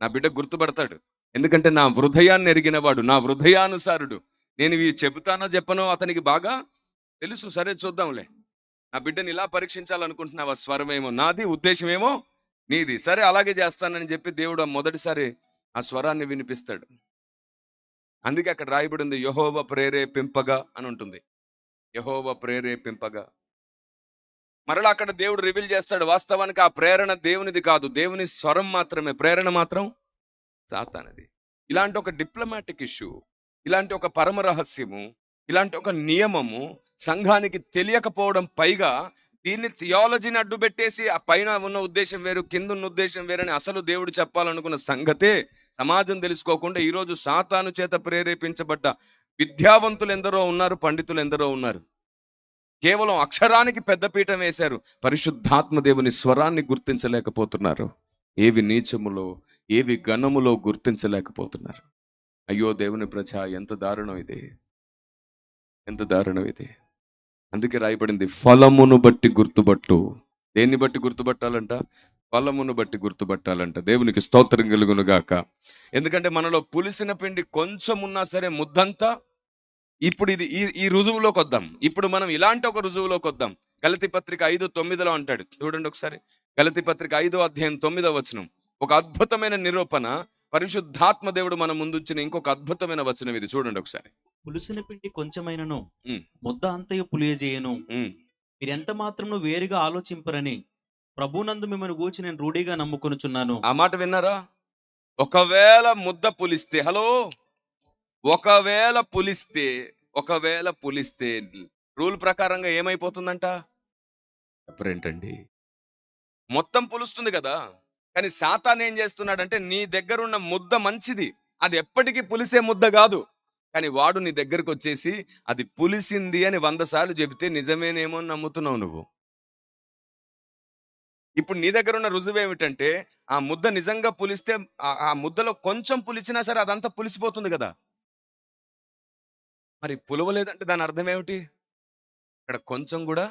నా బిడ్డ గుర్తుపడతాడు, ఎందుకంటే నా హృదయాన్ని ఎరిగినవాడు, నా హృదయానుసారుడు. నేను ఇవి చెబుతానో చెప్పనో అతనికి బాగా తెలుసు. సరే చూద్దాంలే. నా బిడ్డని ఇలా పరీక్షించాలనుకుంటున్నావా? స్వరమేమో నాది, ఉద్దేశమేమో నీది. సరే అలాగే చేస్తానని చెప్పి దేవుడు మొదటిసారి ఆ స్వరాన్ని వినిపిస్తాడు. అందుకే అక్కడ రాయబడి ఉంది, యెహోవా ప్రేరేపింపగా అని ఉంటుంది. యెహోవా ప్రేరేపింపగా. మరలా అక్కడ దేవుడు రివీల్ చేస్తాడు, వాస్తవానికి ఆ ప్రేరణ దేవునిది కాదు, దేవుని స్వరం మాత్రమే, ప్రేరణ మాత్రం సాతానుది. ఇలాంటి ఒక డిప్లొమాటిక్ ఇష్యూ, ఇలాంటి ఒక పరమ రహస్యము, ఇలాంటి ఒక నియమము సంఘానికి తెలియకపోవడం, పైగా దీన్ని థియాలజీని అడ్డుపెట్టేసి ఆ పైన ఉన్న ఉద్దేశం వేరు, కింద ఉన్న ఉద్దేశం వేరని అసలు దేవుడు చెప్పాలనుకున్న సంగతే సమాజం తెలుసుకోకుండా ఈరోజు సాతాను చేత ప్రేరేపించబడ్డ విద్యావంతులు ఎందరో ఉన్నారు, పండితులు ఎందరో ఉన్నారు. కేవలం అక్షరానికి పెద్దపీఠం వేశారు, పరిశుద్ధాత్మ దేవుని స్వరాన్ని గుర్తించలేకపోతున్నారు. ఏవి నీచములో ఏవి ఘనములో గుర్తించలేకపోతున్నారు. అయ్యో దేవుని ప్రజ, ఎంత దారుణం ఇది, ఎంత దారుణం ఇది. అందుకే రాయబడింది, ఫలమును బట్టి గుర్తుపట్టు. దేన్ని బట్టి గుర్తుపట్టాలంట? ఫలమును బట్టి గుర్తుపట్టాలంట. దేవునికి స్తోత్రం కలుగును గాక. ఎందుకంటే మనలో పులిసిన పిండి కొంచెం ఉన్నా సరే ముద్దంతా. ఇప్పుడు ఇది ఈ రుజువులోకి వద్దాం. ఇప్పుడు మనం ఇలాంటి ఒక రుజువులోకి వద్దాం. గలతీ పత్రిక 5:9 అంటాడు, చూడండి ఒకసారి. గలతీ పత్రిక 5:9 ఒక అద్భుతమైన నిరూపణ. పరిశుద్ధాత్మ దేవుడు మన ముందుంచిన ఇంకొక అద్భుతమైన వచనం ఇది, చూడండి ఒకసారి. పులుసిన పిండి కొంచెమైనను ముద్ద అంతయు పులియజేయను. మీరెంత మాత్రము వేరుగా ఆలోచింపరని ప్రభునందు మిమ్మల్ని గూర్చి నేను రూఢిగా నమ్ముకొనుచున్నాను. ఆ మాట విన్నారా? ఒకవేళ ముద్ద పులిస్తే, హలో, ఒకవేళ పులిస్తే రూల్ ప్రకారంగా ఏమైపోతుందంట? ఏంటండి, మొత్తం పులుస్తుంది కదా. కానీ సాతాను ఏం చేస్తున్నాడంటే, నీ దగ్గర ఉన్న ముద్ద మంచిది, అది ఎప్పటికీ పులిసే ముద్ద కాదు. కానీ వాడు నీ దగ్గరకు వచ్చేసి అది పులిసింది అని 100 సార్లు చెబితే నిజమేనేమో నమ్ముతున్నావు నువ్వు. ఇప్పుడు నీ దగ్గర ఉన్న రుజువు ఏమిటంటే, ఆ ముద్ద నిజంగా పులిస్తే ఆ ముద్దలో కొంచెం పులిచినా సరే అదంతా పులిసిపోతుంది కదా. మరి పులవలేదంటే దాని అర్థం ఏమిటి? ఇక్కడ కొంచెం కూడా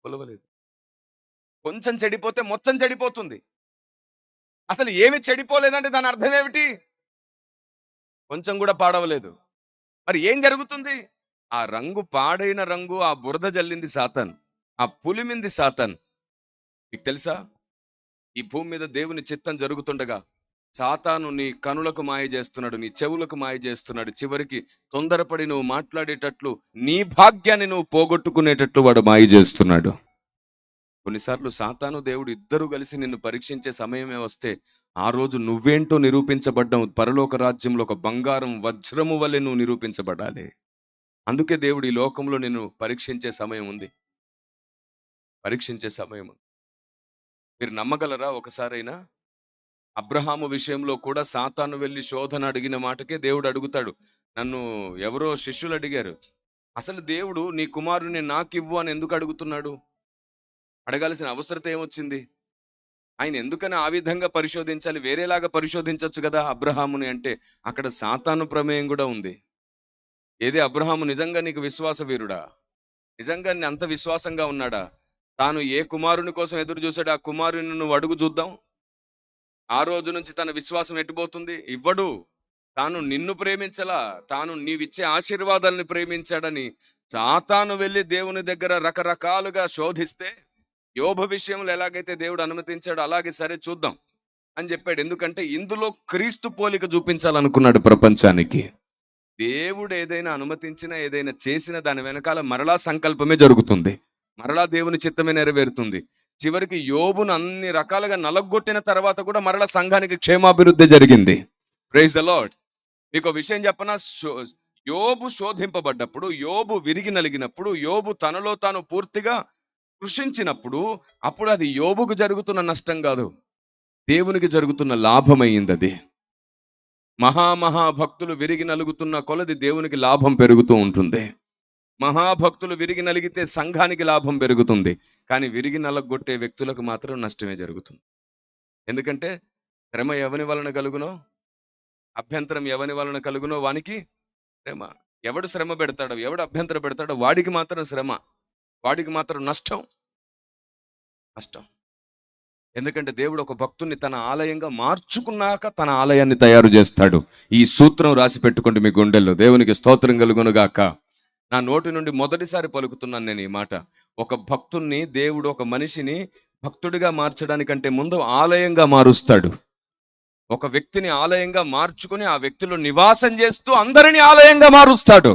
పులవలేదు. కొంచెం చెడిపోతే మొత్తం చెడిపోతుంది. అసలు ఏమి చెడిపోలేదంటే దాని అర్థం ఏమిటి? కొంచెం కూడా పాడవలేదు. మరి ఏం జరుగుతుంది? ఆ రంగు, పాడైన రంగు, ఆ బురద జల్లింది సాతాను, ఆ పులిమింది సాతాను. మీకు తెలుసా, ఈ భూమి మీద దేవుని చిత్తం జరుగుతుండగా సాతాను నీ కనులకు మాయ చేస్తున్నాడు, నీ చెవులకు మాయ చేస్తున్నాడు. చివరికి తొందరపడి నువ్వు మాట్లాడేటట్లు, నీ భాగ్యాన్ని నువ్వు పోగొట్టుకునేటట్లు వాడు మాయ చేస్తున్నాడు. కొన్నిసార్లు సాతాను దేవుడు ఇద్దరు కలిసి నిన్ను పరీక్షించే సమయమే వస్తే ఆ రోజు నువ్వేంటో నిరూపించబడ్డావు. పరలోక రాజ్యంలో ఒక బంగారం వజ్రము వలె నువ్వు నిరూపించబడాలి. అందుకే దేవుడు ఈ లోకంలో నిన్ను పరీక్షించే సమయం ఉంది, పరీక్షించే సమయం ఉంది. మీరు నమ్మగలరా? ఒకసారైనా అబ్రహాము విషయంలో కూడా సాతాను వెళ్ళి శోధన అడిగిన మాటకే దేవుడు అడుగుతాడు. నన్ను ఎవరో శిష్యులు అడిగారు, అసలు దేవుడు నీ కుమారుని నాకివ్వు అని ఎందుకు అడుగుతున్నాడు? అడగాల్సిన అవసరత ఏమొచ్చింది? ఆయన ఎందుకని ఆ విధంగా పరిశోధించాలి? వేరేలాగా పరిశోధించవచ్చు కదా అబ్రహాముని అంటే. అక్కడ సాతాను ప్రమేయం కూడా ఉంది. ఏది, అబ్రహాము నిజంగా నీకు విశ్వాస వీరుడా? నిజంగా అంత విశ్వాసంగా ఉన్నాడా? తాను ఏ కుమారుని కోసం ఎదురు చూశాడు, ఆ కుమారుని నువ్వు అడుగు చూద్దాం. ఆ రోజు నుంచి తన విశ్వాసం ఎట్టుపోతుంది? ఇవ్వడు. తాను నిన్ను ప్రేమించలా, తాను నీవిచ్చే ఆశీర్వాదాలని ప్రేమించాడని సాతాను వెళ్ళి దేవుని దగ్గర రకరకాలుగా శోధిస్తే, యోబు విషయంలో ఎలాగైతే దేవుడు అనుమతించాడో అలాగే సరే చూద్దాం అని చెప్పాడు. ఎందుకంటే ఇందులో క్రీస్తు పోలిక చూపించాలనుకున్నాడు ప్రపంచానికి. దేవుడు ఏదైనా అనుమతించినా, ఏదైనా చేసినా దాని వెనకాల మరలా సంకల్పమే జరుగుతుంది, మరలా దేవుని చిత్తమే నెరవేరుతుంది. చివరికి యోబును అన్ని రకాలుగా నలగొట్టిన తర్వాత కూడా మరలా సంఘానికి క్షేమాభివృద్ధి జరిగింది. Praise the lord. మీకు విషయం చెప్పనా, యోబు శోధింపబడ్డప్పుడు, యోబు విరిగి నలిగినప్పుడు, యోబు తనలో తాను పూర్తిగా కృషించినప్పుడు, అప్పుడు అది యోబుకు జరుగుతున్న నష్టం కాదు, దేవునికి జరుగుతున్న లాభమయ్యింది. అది మహాభక్తులు విరిగి నలుగుతున్న కొలది దేవునికి లాభం పెరుగుతూ ఉంటుంది. మహాభక్తులు విరిగి నలిగితే సంఘానికి లాభం పెరుగుతుంది. కానీ విరిగి నలగొట్టే వ్యక్తులకు మాత్రం నష్టమే జరుగుతుంది. ఎందుకంటే శ్రమ ఎవని వలన కలుగునో, అభ్యంతరం ఎవని వలన కలుగునో వానికి శ్రమ. ఎవడు శ్రమ పెడతాడో, ఎవడు అభ్యంతరం పెడతాడో వాడికి మాత్రం శ్రమ, వాడికి మాత్రం నష్టం. ఎందుకంటే దేవుడు ఒక భక్తుని తన ఆలయంగా మార్చుకున్నాక తన ఆలయాన్ని తయారు చేస్తాడు. ఈ సూత్రం రాసి పెట్టుకోండి మీ గుండెల్లో. దేవునికి స్తోత్రం కలుగునుగాక. నా నోటి నుండి మొదటిసారి పలుకుతున్నాను నేను ఈ మాట. ఒక భక్తుణ్ణి దేవుడు, ఒక మనిషిని భక్తుడిగా మార్చడానికంటే ముందు ఆలయంగా మారుస్తాడు. ఒక వ్యక్తిని ఆలయంగా మార్చుకుని ఆ వ్యక్తిలో నివాసం చేస్తూ అందరినీ ఆలయంగా మారుస్తాడు.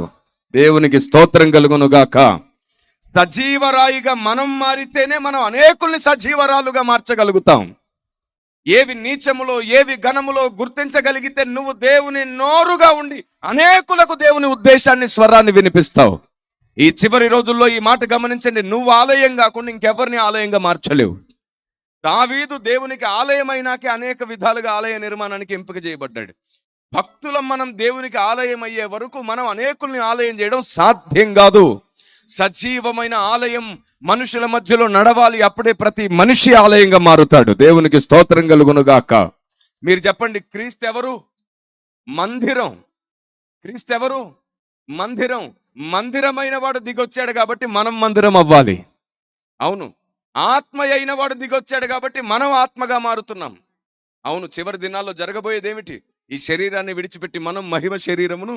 దేవునికి స్తోత్రం కలుగునుగాక. సజీవరాయిగా మనం మారితేనే మనం అనేకుల్ని సజీవరాలుగా మార్చగలుగుతాం. ఏవి నీచములో, ఏవి ఘనములో గుర్తించగలిగితే నువ్వు దేవుని నోరుగా ఉండి అనేకులకు దేవుని ఉద్దేశాన్ని, స్వరాన్ని వినిపిస్తావు. ఈ చివరి రోజుల్లో ఈ మాట గమనించండి, నువ్వు ఆలయం కాకుండా ఇంకెవరిని ఆలయంగా మార్చలేవు. దావీదు దేవునికి ఆలయమైనాకే అనేక విధాలుగా ఆలయ నిర్మాణానికి ఎంపిక చేయబడ్డాడు. భక్తులం మనం దేవునికి ఆలయం అయ్యే వరకు మనం అనేకుల్ని ఆలయం చేయడం సాధ్యం కాదు. సజీవమైన ఆలయం మనుషుల మధ్యలో నడవాలి, అప్పుడే ప్రతి మనిషి ఆలయంగా మారుతాడు. దేవునికి స్తోత్రం కలుగునుగాక. మీరు చెప్పండి, క్రీస్తు ఎవరు? మందిరం. క్రీస్తు ఎవరు? మందిరం. మందిరమైన వాడు దిగొచ్చాడు కాబట్టి మనం మందిరం అవ్వాలి. అవును, ఆత్మ అయిన వాడు దిగొచ్చాడు కాబట్టి మనం ఆత్మగా మారుతున్నాం. అవును, చివరి దినాల్లో జరగబోయేది ఏమిటి? ఈ శరీరాన్ని విడిచిపెట్టి మనం మహిమ శరీరమును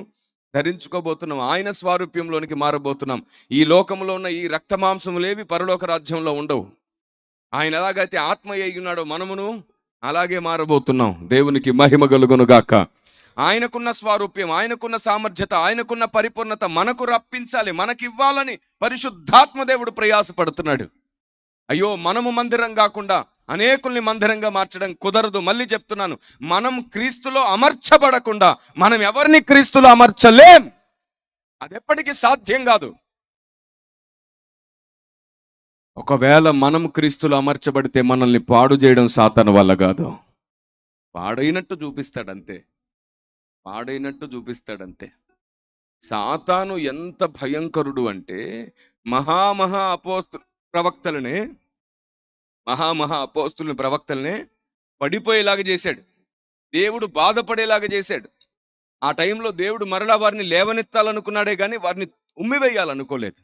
ధరించుకోబోతున్నాం, ఆయన స్వారూప్యంలోనికి మారబోతున్నాం. ఈ లోకంలో ఉన్న ఈ రక్త మాంసములేవి పరలోక రాజ్యంలో ఉండవు. ఆయన ఎలాగైతే ఆత్మ అయి ఉన్నాడో మనమును అలాగే మారబోతున్నాం. దేవునికి మహిమ కలుగునుగాక. ఆయనకున్న స్వారూప్యం, ఆయనకున్న సామర్థ్యత, ఆయనకున్న పరిపూర్ణత మనకు రప్పించాలి, మనకివ్వాలని పరిశుద్ధాత్మ దేవుడు ప్రయాసపడుతున్నాడు. అయ్యో, మనము మందిరం కాకుండా అనేకుల్ని మందిరంగా మార్చడం కుదరదు. మళ్ళీ చెప్తున్నాను, మనం క్రీస్తులో అమర్చబడకుండా మనం ఎవరిని క్రీస్తులో అమర్చలేం. అది ఎప్పటికీ సాధ్యం కాదు. ఒకవేళ మనం క్రీస్తులో అమర్చబడితే మనల్ని పాడు చేయడం సాతాను వల్ల కాదు. పాడైనట్టు చూపిస్తాడంతే, పాడైనట్టు చూపిస్తాడంతే. సాతాను ఎంత భయంకరుడు అంటే ప్రవక్తలనే పడిపోయేలాగా చేశాడు. దేవుడు బాధపడేలాగా చేశాడు. ఆ టైంలో దేవుడు మరలా వారిని లేవనెత్తాలనుకున్నాడే కానీ వారిని ఉమ్మివేయాలనుకోలేదు.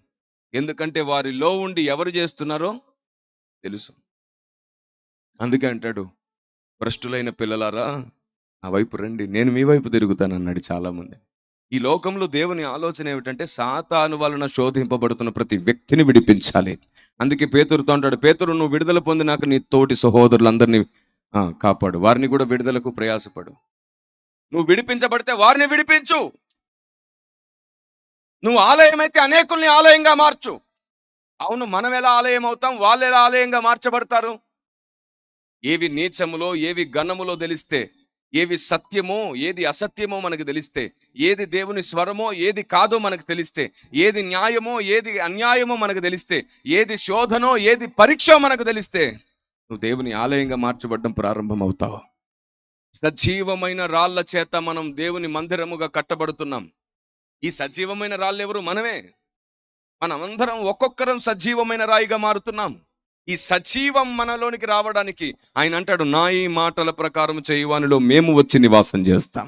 ఎందుకంటే వారిలో ఉండి ఎవరు చేస్తున్నారో తెలుసు. అందుకే అంటాడు, భ్రష్టులైన పిల్లలారా నా వైపు రండి, నేను మీ వైపు తిరుగుతానన్నాడు. చాలామంది ఈ లోకంలో దేవుని ఆలోచన ఏమిటంటే సాతాను వలన శోధింపబడుతున్న ప్రతి వ్యక్తిని విడిపించాలి. అందుకే పేతురుతో అంటాడు, పేతురు నువ్వు విడుదల పొందినాక నీ తోటి సహోదరులందరినీ కాపాడు, వారిని కూడా విడుదలకు ప్రయాసపడు. నువ్వు విడిపించబడితే వారిని విడిపించు. నువ్వు ఆలయం అయితే అనేకుల్ని ఆలయంగా మార్చు. అవును, మనం ఎలా ఆలయం అవుతాం, వాళ్ళు ఎలా ఆలయంగా మార్చబడతారు? ఏవి నీచములో ఏవి ఘనములో తెలిస్తే, ఏవి సత్యమో ఏది అసత్యమో మనకు తెలిస్తే, ఏది దేవుని స్వరమో ఏది కాదో మనకు తెలిస్తే, ఏది న్యాయమో ఏది అన్యాయమో మనకు తెలిస్తే, ఏది శోధనో ఏది పరీక్షో మనకు తెలిస్తే, నువ్వు దేవుని ఆలయంగా మార్చబడడం ప్రారంభం అవుతావు. సజీవమైన రాళ్ల చేత మనం దేవుని మందిరముగా కట్టబడుతున్నాం. ఈ సజీవమైన రాళ్ళు ఎవరు? మనమే. మనమందరం ఒక్కొక్కరం సజీవమైన రాయిగా మారుతున్నాం. ఈ సజీవం మనలోనికి రావడానికి ఆయన అంటాడు, నా ఈ మాటల ప్రకారం చేయువానిలో మేము వచ్చి నివాసం చేస్తాం.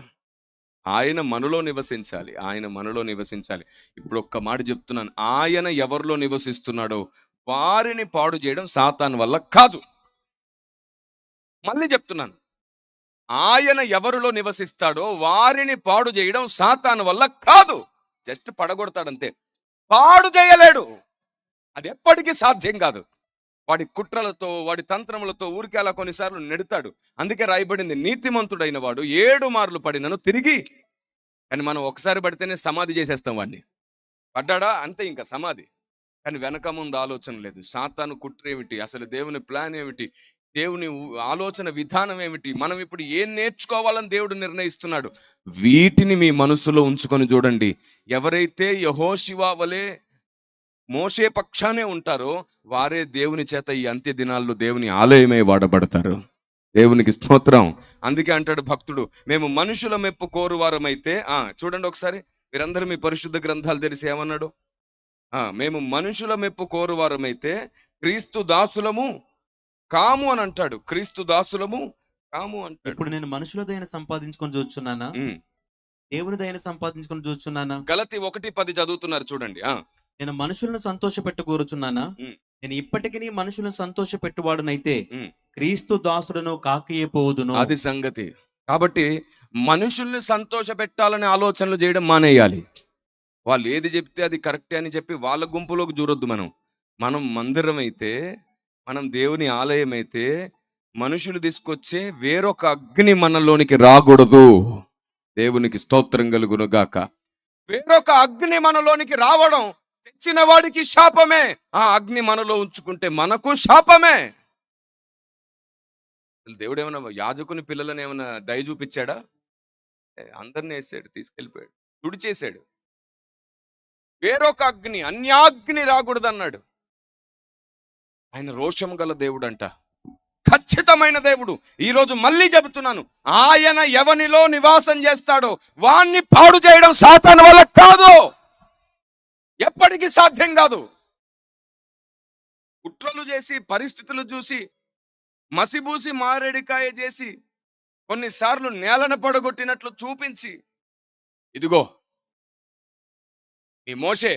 ఆయన మనలో నివసించాలి, ఆయన మనలో నివసించాలి. ఇప్పుడు ఒక్క మాట చెప్తున్నాను, ఆయన ఎవరిలో నివసిస్తున్నాడో వారిని పాడు చేయడం సాతాను వల్ల కాదు. మళ్ళీ చెప్తున్నాను, ఆయన ఎవరిలో నివసిస్తాడో వారిని పాడు చేయడం సాతాను వల్ల కాదు. జస్ట్ పడగొడతాడంతే, పాడు చేయలేడు. అది ఎప్పటికీ సాధ్యం కాదు. వాడి కుట్రలతో వాడి తంత్రములతో ఊరికే అలా కొన్నిసార్లు నెడతాడు. అందుకే రాయబడింది, నీతిమంతుడైన వాడు 7 మార్లు పడినను తిరిగి. కానీ మనం ఒకసారి పడితేనే సమాధి చేసేస్తాం వాడిని. పడ్డాడా అంతే, ఇంకా సమాధి. కానీ వెనక ముందు ఆలోచన లేదు. సాతాను కుట్ర ఏమిటి, అసలు దేవుని ప్లాన్ ఏమిటి, దేవుని ఆలోచన విధానం ఏమిటి, మనం ఇప్పుడు ఏం నేర్చుకోవాలని దేవుడు నిర్ణయిస్తున్నాడు, వీటిని మీ మనసులో ఉంచుకొని చూడండి. ఎవరైతే యెహోషువ వలె మోషే పక్షానే ఉంటారో వారే దేవుని చేత ఈ అంత్య దినాల్లో దేవుని ఆలయమై వాడబడతారు. దేవునికి స్తోత్రం. అందుకే అంటాడు భక్తుడు, మేము మనుషుల మెప్పు కోరువారమైతే, చూడండి ఒకసారి మీరందరూ మీ పరిశుద్ధ గ్రంథాలు తెలిసి ఏమన్నాడు, మేము మనుషుల మెప్పు కోరువారమైతే క్రీస్తు దాసులము కాము అని అంటాడు. క్రీస్తు దాసులము కాము అంటాడు. ఇప్పుడు నేను మనుషుల దయను సంపాదించుకొని చూస్తున్నానా, దేవుని దయను సంపాదించుకొని చూస్తున్నానా? గలతీ 1:10 చదువుతున్నారు చూడండి. నేను మనుషులను సంతోష పెట్టుకోరుచున్నానా? నేను ఇప్పటికీ మనుషులను సంతోష పెట్టువాడునైతే క్రీస్తు దాసులను కాకయపోదును. అది సంగతి. కాబట్టి మనుషుల్ని సంతోష పెట్టాలనే ఆలోచనలు చేయడం మానేయాలి. వాళ్ళు ఏది చెప్తే అది కరెక్టే అని చెప్పి వాళ్ళ గుంపులోకి చూరొద్దు. మనం మందిరం అయితే, మనం దేవుని ఆలయం అయితే, మనుషులు తీసుకొచ్చే వేరొక అగ్ని మనలోనికి రాకూడదు. దేవునికి స్తోత్రం కలుగును గాక. వేరొక అగ్ని మనలోనికి రావడం తెచ్చిన వాడికి శాపమే. ఆ అగ్ని మనలో ఉంచుకుంటే మనకు శాపమే. దేవుడు ఏమైనా యాజకుని పిల్లలను ఏమైనా దయ చూపించాడా? అందరిని వేసాడు, తీసుకెళ్ళిపోయాడు, తుడిచేశాడు. వేరొక అగ్ని, అన్యాగ్ని రాకూడదు అన్నాడు. ఆయన రోషం గల దేవుడు అంట, ఖచ్చితమైన దేవుడు. ఈరోజు మళ్ళీ చెబుతున్నాను, ఆయన ఎవనిలో నివాసం చేస్తాడో వాణ్ణి పాడు చేయడం సాతాను వల్ల కాదు, ఎప్పటికీ సాధ్యం కాదు. కుట్రలు చేసి, పరిస్థితులు చూసి, మసిబూసి మారేడికాయ చేసి, కొన్నిసార్లు నేలను పడగొట్టినట్లు చూపించి, ఇదిగో ఈ మోషే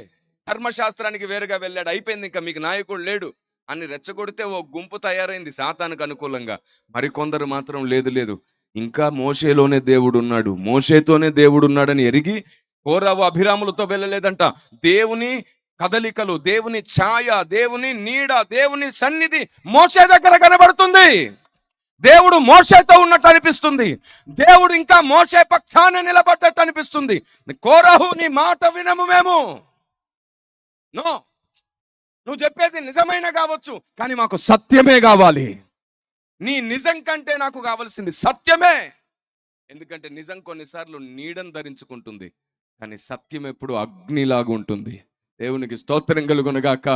ధర్మశాస్త్రానికి వేరుగా వెళ్ళాడు, అయిపోయింది, ఇంకా మీకు నాయకుడు లేడు అని రెచ్చగొడితే ఓ గుంపు తయారైంది సాతానుకు అనుకూలంగా. మరికొందరు మాత్రం లేదు, ఇంకా మోషేలోనే దేవుడు ఉన్నాడు, మోషేతోనే దేవుడు ఉన్నాడని ఎరిగి కోరావు అభిరాములతో వెళ్ళలేదంట. దేవుని కదలికలు, దేవుని ఛాయ, దేవుని నీడ, దేవుని సన్నిధి మోషే దగ్గర కనబడుతుంది. దేవుడు మోషేతో ఉన్నట్టు అనిపిస్తుంది. దేవుడు ఇంకా మోషే పక్షాన నిలబడ్డట్టు అనిపిస్తుంది. కోరాహు, నీ మాట వినము మేము. నో, నువ్వు చెప్పేది నిజమైన కావచ్చు, కానీ మాకు సత్యమే కావాలి. నీ నిజం కంటే నాకు కావాల్సింది సత్యమే. ఎందుకంటే నిజం కొన్నిసార్లు నీడను ధరించుకుంటుంది, కానీ సత్యం ఎప్పుడు అగ్నిలాగా ఉంటుంది. దేవునికి స్తోత్రం కలుగునుగాక.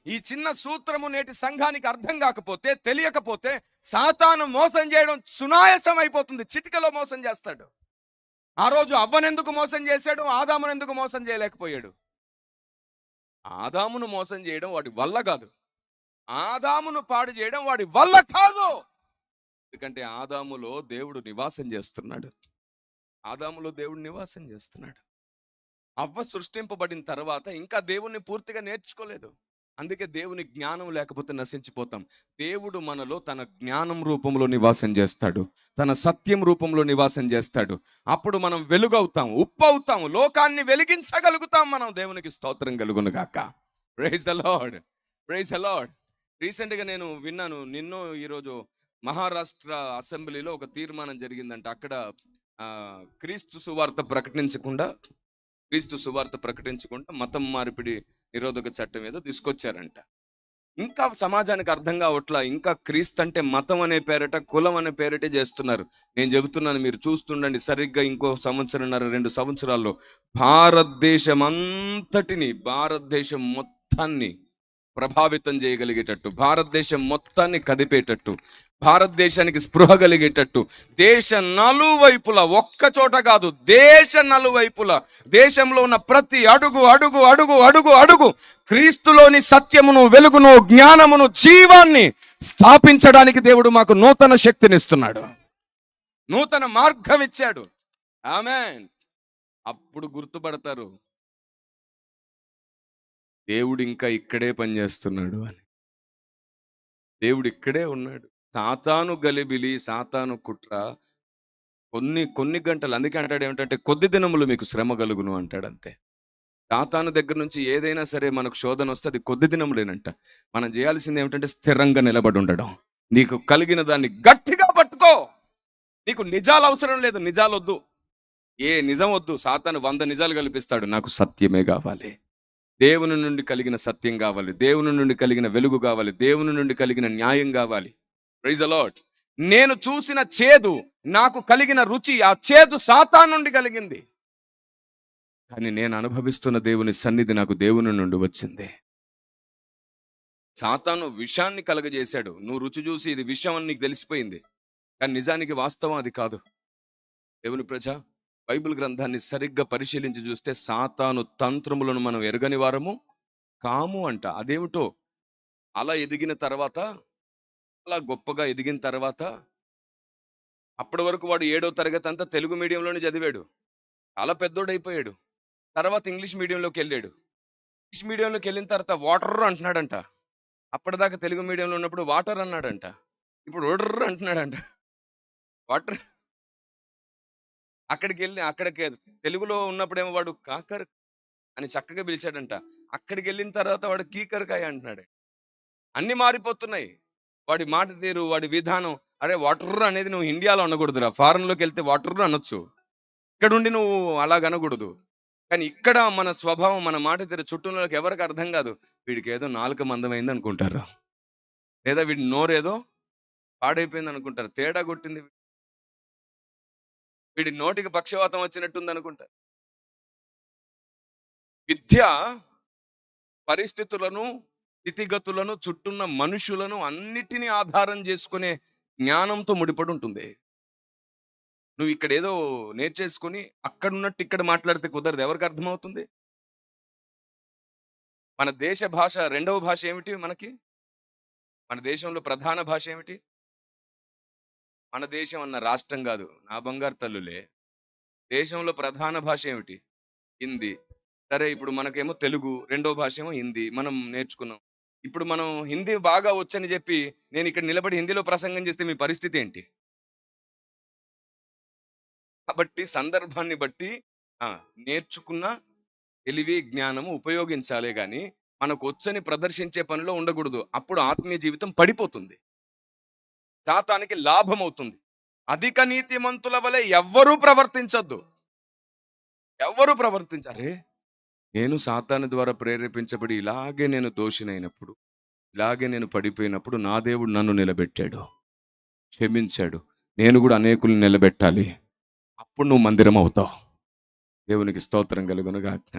ఈ చిన్న సూత్రము నేటి సంఘానికి అర్థం కాకపోతే, తెలియకపోతే సాతాను మోసం చేయడం సునాయాసం అయిపోతుంది. చిటికలో మోసం చేస్తాడు. ఆ రోజు అవ్వనెందుకు మోసం చేశాడు, ఆదామునెందుకు మోసం చేయలేకపోయాడు? ఆదామును మోసం చేయడం వాడి వల్ల కాదు, ఆదామును పాడు చేయడం వాడి వల్ల కాదు. ఎందుకంటే ఆదాములో దేవుడు నివాసం చేస్తున్నాడు. ఆదాములో దేవుడు నివాసం చేస్తున్నాడు. అవ్వ సృష్టింపబడిన తర్వాత ఇంకా దేవుణ్ణి పూర్తిగా నేర్చుకోలేదు. అందుకే దేవుని జ్ఞానం లేకపోతే నశించిపోతాం. దేవుడు మనలో తన జ్ఞానం రూపంలో నివాసం చేస్తాడు, తన సత్యం రూపంలో నివాసం చేస్తాడు. అప్పుడు మనం వెలుగవుతాం, ఉప్పు అవుతాం, లోకాన్ని వెలిగించగలుగుతాం. మనం దేవునికి స్తోత్రం కలుగును గాక. Praise the lord, praise the lord. రీసెంట్గా నేను విన్నాను, ఈరోజు మహారాష్ట్ర అసెంబ్లీలో ఒక తీర్మానం జరిగిందంట. అక్కడ క్రీస్తు సువార్త ప్రకటించకుండా మతం మార్పిడి నిరోధక చట్టం ఏదో తీసుకొచ్చారంట. ఇంకా సమాజానికి అర్థం కావట్లా, ఇంకా క్రీస్తు అంటే మతం అనే పేరట, కులం అనే పేరటే చేస్తున్నారు. నేను చెబుతున్నాను, మీరు చూస్తుండండి, సరిగ్గా ఇంకో 1.5-2 సంవత్సరాల్లో భారతదేశం మొత్తాన్ని ప్రభావితం చేయగలిగేటట్టు, భారతదేశం మొత్తాన్ని కదిపేటట్టు, భారతదేశానికి స్పృహ కలిగేటట్టు, దేశ నలువైపుల, ఒక్క చోట కాదు, దేశ నలువైపుల, దేశంలో ఉన్న ప్రతి అడుగు క్రీస్తులోని సత్యమును, వెలుగును, జ్ఞానమును, జీవాన్ని స్థాపించడానికి దేవుడు మాకు నూతన శక్తినిస్తున్నాడు, నూతన మార్గం ఇచ్చాడు. ఆమేన్. అప్పుడు గుర్తుపడతారు, దేవుడు ఇంకా ఇక్కడే పనిచేస్తున్నాడు అని. దేవుడు ఇక్కడే ఉన్నాడు. సాతాను గలిబిలి, సాతాను కుట్ర కొన్ని గంటలు. అందుకే అంటాడు ఏమిటంటే, కొద్ది దినములు మీకు శ్రమ కలుగును అంటాడు. అంతే. సాతాను దగ్గర నుంచి ఏదైనా సరే మనకు శోధన వస్తే అది కొద్ది దినములేనంట. మనం చేయాల్సింది ఏమిటంటే స్థిరంగా నిలబడి ఉండడం. నీకు కలిగిన దాన్ని గట్టిగా పట్టుకో. నీకు నిజాలు అవసరం లేదు, నిజాలు వద్దు, ఏ నిజం వద్దు. సాతాను 100 నిజాలు కల్పిస్తాడు. నాకు సత్యమే కావాలి, దేవుని నుండి కలిగిన సత్యం కావాలి, దేవుని నుండి కలిగిన వెలుగు కావాలి, దేవుని నుండి కలిగిన న్యాయం కావాలి. Praise the lord. నేను చూసిన చేదు, నాకు కలిగిన రుచి, ఆ చేదు సాతాను నుండి కలిగింది. కానీ నేను అనుభవిస్తున్న దేవుని సన్నిధి నాకు దేవుని నుండి వచ్చింది. సాతాను విషాన్ని కలగజేశాడు. నువ్వు రుచి చూసి ఇది విషం అని నీకు తెలిసిపోయింది, కానీ నిజానికి వాస్తవం అది కాదు. దేవుని ప్రజ, బైబిల్ గ్రంథాన్ని సరిగ్గా పరిశీలించి చూస్తే సాతాను తంత్రములను మనం ఎరగని వారము కాము అంట. అదేమిటో, అలా ఎదిగిన తర్వాత, అలా గొప్పగా ఎదిగిన తర్వాత, అప్పటి వరకు వాడు 7వ తరగతి అంతా తెలుగు మీడియంలోనే చదివాడు, చాలా పెద్దోడైపోయాడు. తర్వాత ఇంగ్లీష్ మీడియంలోకి వెళ్ళాడు. ఇంగ్లీష్ మీడియంలోకి వెళ్ళిన తర్వాత వాటర్ అంటున్నాడంట. అప్పటిదాకా తెలుగు మీడియంలో ఉన్నప్పుడు వాటర్ అన్నాడంట, ఇప్పుడు ఓడర్ అంటున్నాడంట. వాటర్. అక్కడికి తెలుగులో ఉన్నప్పుడేమో వాడు కాకర్ అని చక్కగా పిలిచాడంట. అక్కడికి వెళ్ళిన తర్వాత వాడు కీకరకాయ అంటున్నాడు. అన్ని మారిపోతున్నాయి. వాడి మాట తీరు, వాడి విధానం. అరే, వాటర్ అనేది నువ్వు ఇండియాలో అనకూడదురా, ఫారెన్లోకి వెళ్తే వాటర్ అనొచ్చు, ఇక్కడ ఉండి నువ్వు అలాగ అనకూడదు. కానీ ఇక్కడ మన స్వభావం, మన మాట తీరు చుట్టూలోకి ఎవరికి అర్థం కాదు. వీడికి ఏదో నాలుక మందమైంది అనుకుంటారు, లేదా వీడి నోరేదో పాడైపోయింది అనుకుంటారు, తేడా కొట్టింది, వీడి నోటికి పక్షవాతం వచ్చినట్టుంది అనుకుంటారు. విద్య పరిస్థితులను, స్థితిగతులను, చుట్టూన్న మనుషులను అన్నిటినీ ఆధారం చేసుకునే జ్ఞానంతో ముడిపడి ఉంటుంది. నువ్వు ఇక్కడ ఏదో నేర్చేసుకుని అక్కడ ఉన్నట్టు ఇక్కడ మాట్లాడితే కుదరదు. ఎవరికి అర్థమవుతుంది? మన దేశ భాష, 2వ భాష ఏమిటి మనకి? మన దేశంలో ప్రధాన భాష ఏమిటి? మన దేశం అన్న రాష్ట్రం కాదు, నా బంగారు తల్లులే. దేశంలో ప్రధాన భాష ఏమిటి? హిందీ. సరే, ఇప్పుడు మనకేమో తెలుగు, 2వ భాష ఏమో హిందీ. మనం నేర్చుకున్నాం. ఇప్పుడు మనం హిందీ బాగా వచ్చని చెప్పి నేను ఇక్కడ నిలబడి హిందీలో ప్రసంగం చేస్తే మీ పరిస్థితి ఏంటి? కాబట్టి సందర్భాన్ని బట్టి నేర్చుకున్న తెలివి, జ్ఞానము ఉపయోగించాలే కానీ మనకు వచ్చని ప్రదర్శించే పనిలో ఉండకూడదు. అప్పుడు ఆత్మీయ జీవితం పడిపోతుంది, సాతానికి లాభం అవుతుంది. అధిక నీతిమంతుల వలె ఎవ్వరూ ప్రవర్తించొద్దు. ప్రవర్తించారే, నేను సాతాను ద్వారా ప్రేరేపించబడి ఇలాగే నేను దోషినైనప్పుడు, ఇలాగే నేను పడిపోయినప్పుడు నా దేవుడు నన్ను నిలబెట్టాడు, క్షమించాడు. నేను కూడా అనేకుల్ని నిలబెట్టాలి. అప్పుడు నువ్వు మందిరం అవుతావు. దేవునికి స్తోత్రం కలుగును గాక.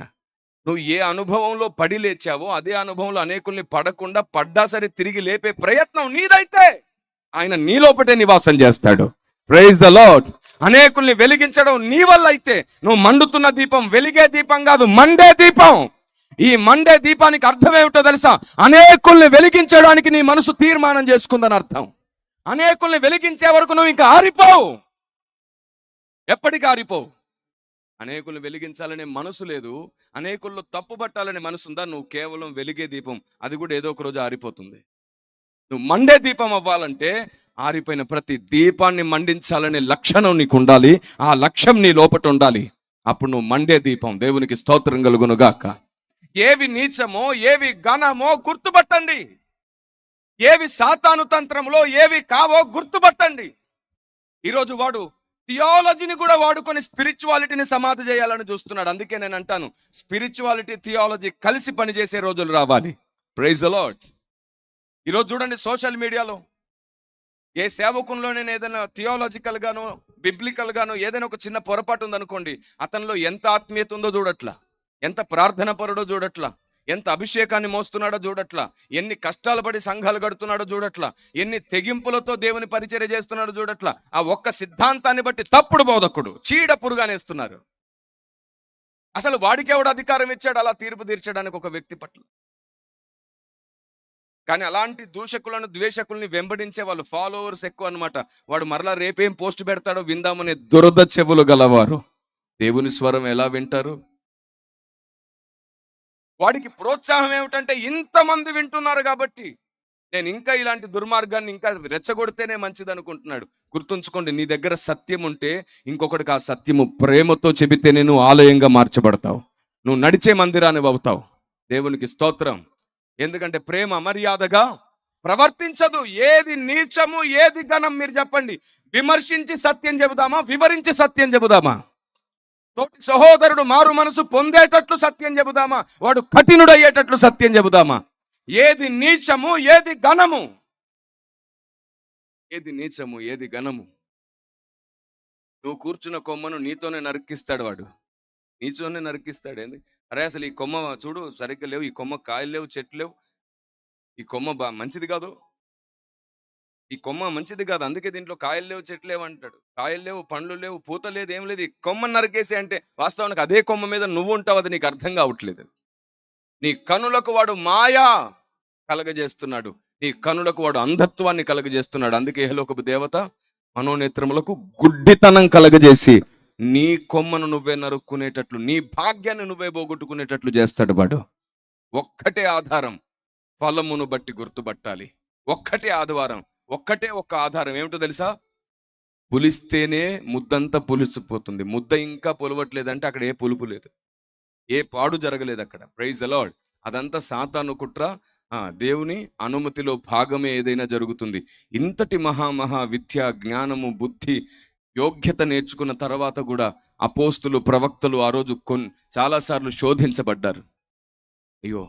నువ్వు ఏ అనుభవంలో పడి లేచావో అదే అనుభవంలో అనేకుల్ని పడకుండా, పడ్డా సరే తిరిగి లేపే ప్రయత్నం నీదైతే ఆయన నీ లోపటే నివాసం చేస్తాడు. Praise the lord. అనేకుల్ని వెలిగించడం నీ వల్ల అయితే, నువ్వు మండుతున్న దీపం వెలిగే దీపం కాదు, మండే దీపం. ఈ మండే దీపానికి అర్థం ఏమిటో తెలుసా? అనేకుల్ని వెలిగించడానికి నీ మనసు తీర్మానం చేసుకుందని అర్థం. అనేకుల్ని వెలిగించే వరకు నువ్వు ఇంకా ఆరిపోవు, ఎప్పటికీ ఆరిపోవు. అనేకులను వెలిగించాలనే మనసు లేదు, అనేకుల్లో తప్పు పట్టాలనే మనసు ఉందా? నువ్వు కేవలం వెలిగే దీపం, అది కూడా ఏదో ఒక రోజు ఆరిపోతుంది. నువ్వు మండే దీపం అవ్వాలంటే ఆరిపోయిన ప్రతి దీపాన్ని మండించాలనే లక్షణం నీకు ఉండాలి. ఆ లక్ష్యం నీ లోపట ఉండాలి. అప్పుడు నువ్వు మండే దీపం. దేవునికి స్తోత్రం కలుగునుగాక. ఏవి నీచమో, ఏవి ఘనమో గుర్తుపట్టండి. ఏవి సాతాను తంత్రంలో, ఏవి కావో గుర్తుపట్టండి. ఈరోజు వాడు థియాలజీని కూడా వాడుకొని స్పిరిచువాలిటీని సమాధి చేయాలని చూస్తున్నాడు. అందుకే నేను అంటాను, స్పిరిచువాలిటీ థియాలజీ కలిసి పనిచేసే రోజులు రావాలి. Praise the lord. ఈరోజు చూడండి, సోషల్ మీడియాలో ఏ సేవకుల్లో నేను ఏదైనా థియాలజికల్ గానో బిబ్లికల్ గానో ఏదైనా ఒక చిన్న పొరపాటు ఉందనుకోండి, అతనిలో ఎంత ఆత్మీయత ఉందో చూడట్లా, ఎంత ప్రార్థన పరుడో చూడట్లా, ఎంత అభిషేకాన్ని మోస్తున్నాడో చూడట్లా, ఎన్ని కష్టాలు పడి సంఘాలు కడుతున్నాడో చూడట్లా, ఎన్ని తెగింపులతో దేవుని పరిచర్య చేస్తున్నాడో చూడట్లా. ఆ ఒక్క సిద్ధాంతాన్ని బట్టి తప్పుడు బోధకుడు, చీడ పురుగానేస్తున్నారు. అసలు వాడికి ఎవడు అధికారం ఇచ్చాడు అలా తీర్పు తీర్చడానికి ఒక వ్యక్తి పట్ల? కానీ అలాంటి దూషకులను, ద్వేషకుల్ని వెంబడించే వాళ్ళు ఫాలోవర్స్ ఎక్కువ అన్నమాట. వాడు మరలా రేపేం పోస్ట్ పెడతాడో విందామనే దురద చెవులు గలవారు దేవుని స్వరం ఎలా వింటారు? వాడికి ప్రోత్సాహం ఏమిటంటే, ఇంతమంది వింటున్నారు కాబట్టి నేను ఇంకా ఇలాంటి దుర్మార్గాన్ని ఇంకా రెచ్చగొడితేనే మంచిది అనుకుంటున్నాడు. గుర్తుంచుకోండి, నీ దగ్గర సత్యం ఉంటే ఇంకొకటికి ఆ సత్యము ప్రేమతో చెబితేనే నువ్వు ఆలయంగా మార్చబడతావు, నువ్వు నడిచే మందిరాన్ని అవుతావు. దేవునికి స్తోత్రం. ఎందుకంటే ప్రేమ మర్యాదగా ప్రవర్తించదు. ఏది నీచము, ఏది ఘనం మీరు చెప్పండి. విమర్శించి సత్యం చెబుదామా, వివరించి సత్యం చెబుదామా? తోటి సహోదరుడు మారు మనసు పొందేటట్లు సత్యం చెబుదామా, వాడు కఠినుడు అయ్యేటట్లు సత్యం చెబుదామా? ఏది నీచము, ఏది ఘనము? ఏది నీచము, ఏది ఘనము? నువ్వు కూర్చున్న కొమ్మను నీతోనే నరికిస్తాడు వాడు, నీతోనే నరికిస్తాడు. ఏంది? అరే అసలు ఈ కొమ్మ చూడు సరిగ్గా లేవు, ఈ కొమ్మ కాయలు లేవు, చెట్లు లేవు, ఈ కొమ్మ మంచిది కాదు, ఈ కొమ్మ మంచిది కాదు, అందుకే దీంట్లో కాయలు లేవు, చెట్లు లేవు అంటాడు. కాయలు లేవు, పండ్లు లేవు, పూత లేదు, ఏం లేదు, ఈ కొమ్మ నరికేసి అంటే వాస్తవానికి అదే కొమ్మ మీద నువ్వు ఉంటావు. అది నీకు అర్థం కావట్లేదు. నీ కనులకు వాడు మాయా కలగజేస్తున్నాడు, నీ కనులకు వాడు అంధత్వాన్ని కలగజేస్తున్నాడు. అందుకే ఇహలోకపు దేవత మనోనేత్రములకు గుడ్డితనం కలగజేసి నీ కొమ్మను నువ్వే నరుక్కునేటట్లు, నీ భాగ్యాన్ని నువ్వే పోగొట్టుకునేటట్లు చేస్తాడు వాడు. ఒక్కటే ఆధారం, ఫలమును బట్టి గుర్తుపట్టాలి. ఒక్కటే ఆదివారం, ఒక్కటే ఒక్క ఆధారం ఏమిటో తెలుసా? పులిస్తేనే ముద్దంతా పులిసిపోతుంది. ముద్ద ఇంకా పులవట్లేదంటే అక్కడ ఏ పులుపు లేదు, ఏ పాడు జరగలేదు అక్కడ. Praise the lord. అదంతా సాతాను కుట్ర. దేవుని అనుమతిలో భాగమే ఏదైనా జరుగుతుంది. ఇంతటి మహా విద్య, జ్ఞానము, బుద్ధి, యోగ్యత నేర్చుకున్న తర్వాత కూడా అపోస్తులు, ప్రవక్తలు ఆ రోజు చాలాసార్లు శోధించబడ్డారు. అయ్యో,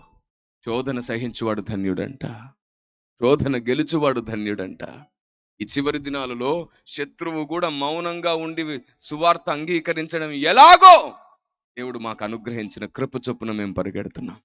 శోధన సహించువాడు ధన్యుడంట, శోధన గెలుచువాడు ధన్యుడంట. ఈ చివరి దినాలలో శత్రువు కూడా మౌనంగా ఉండి సువార్త అంగీకరించడం ఎలాగో దేవుడు మాకు అనుగ్రహించిన కృప చొప్పున మేము పరిగెడుతున్నాం.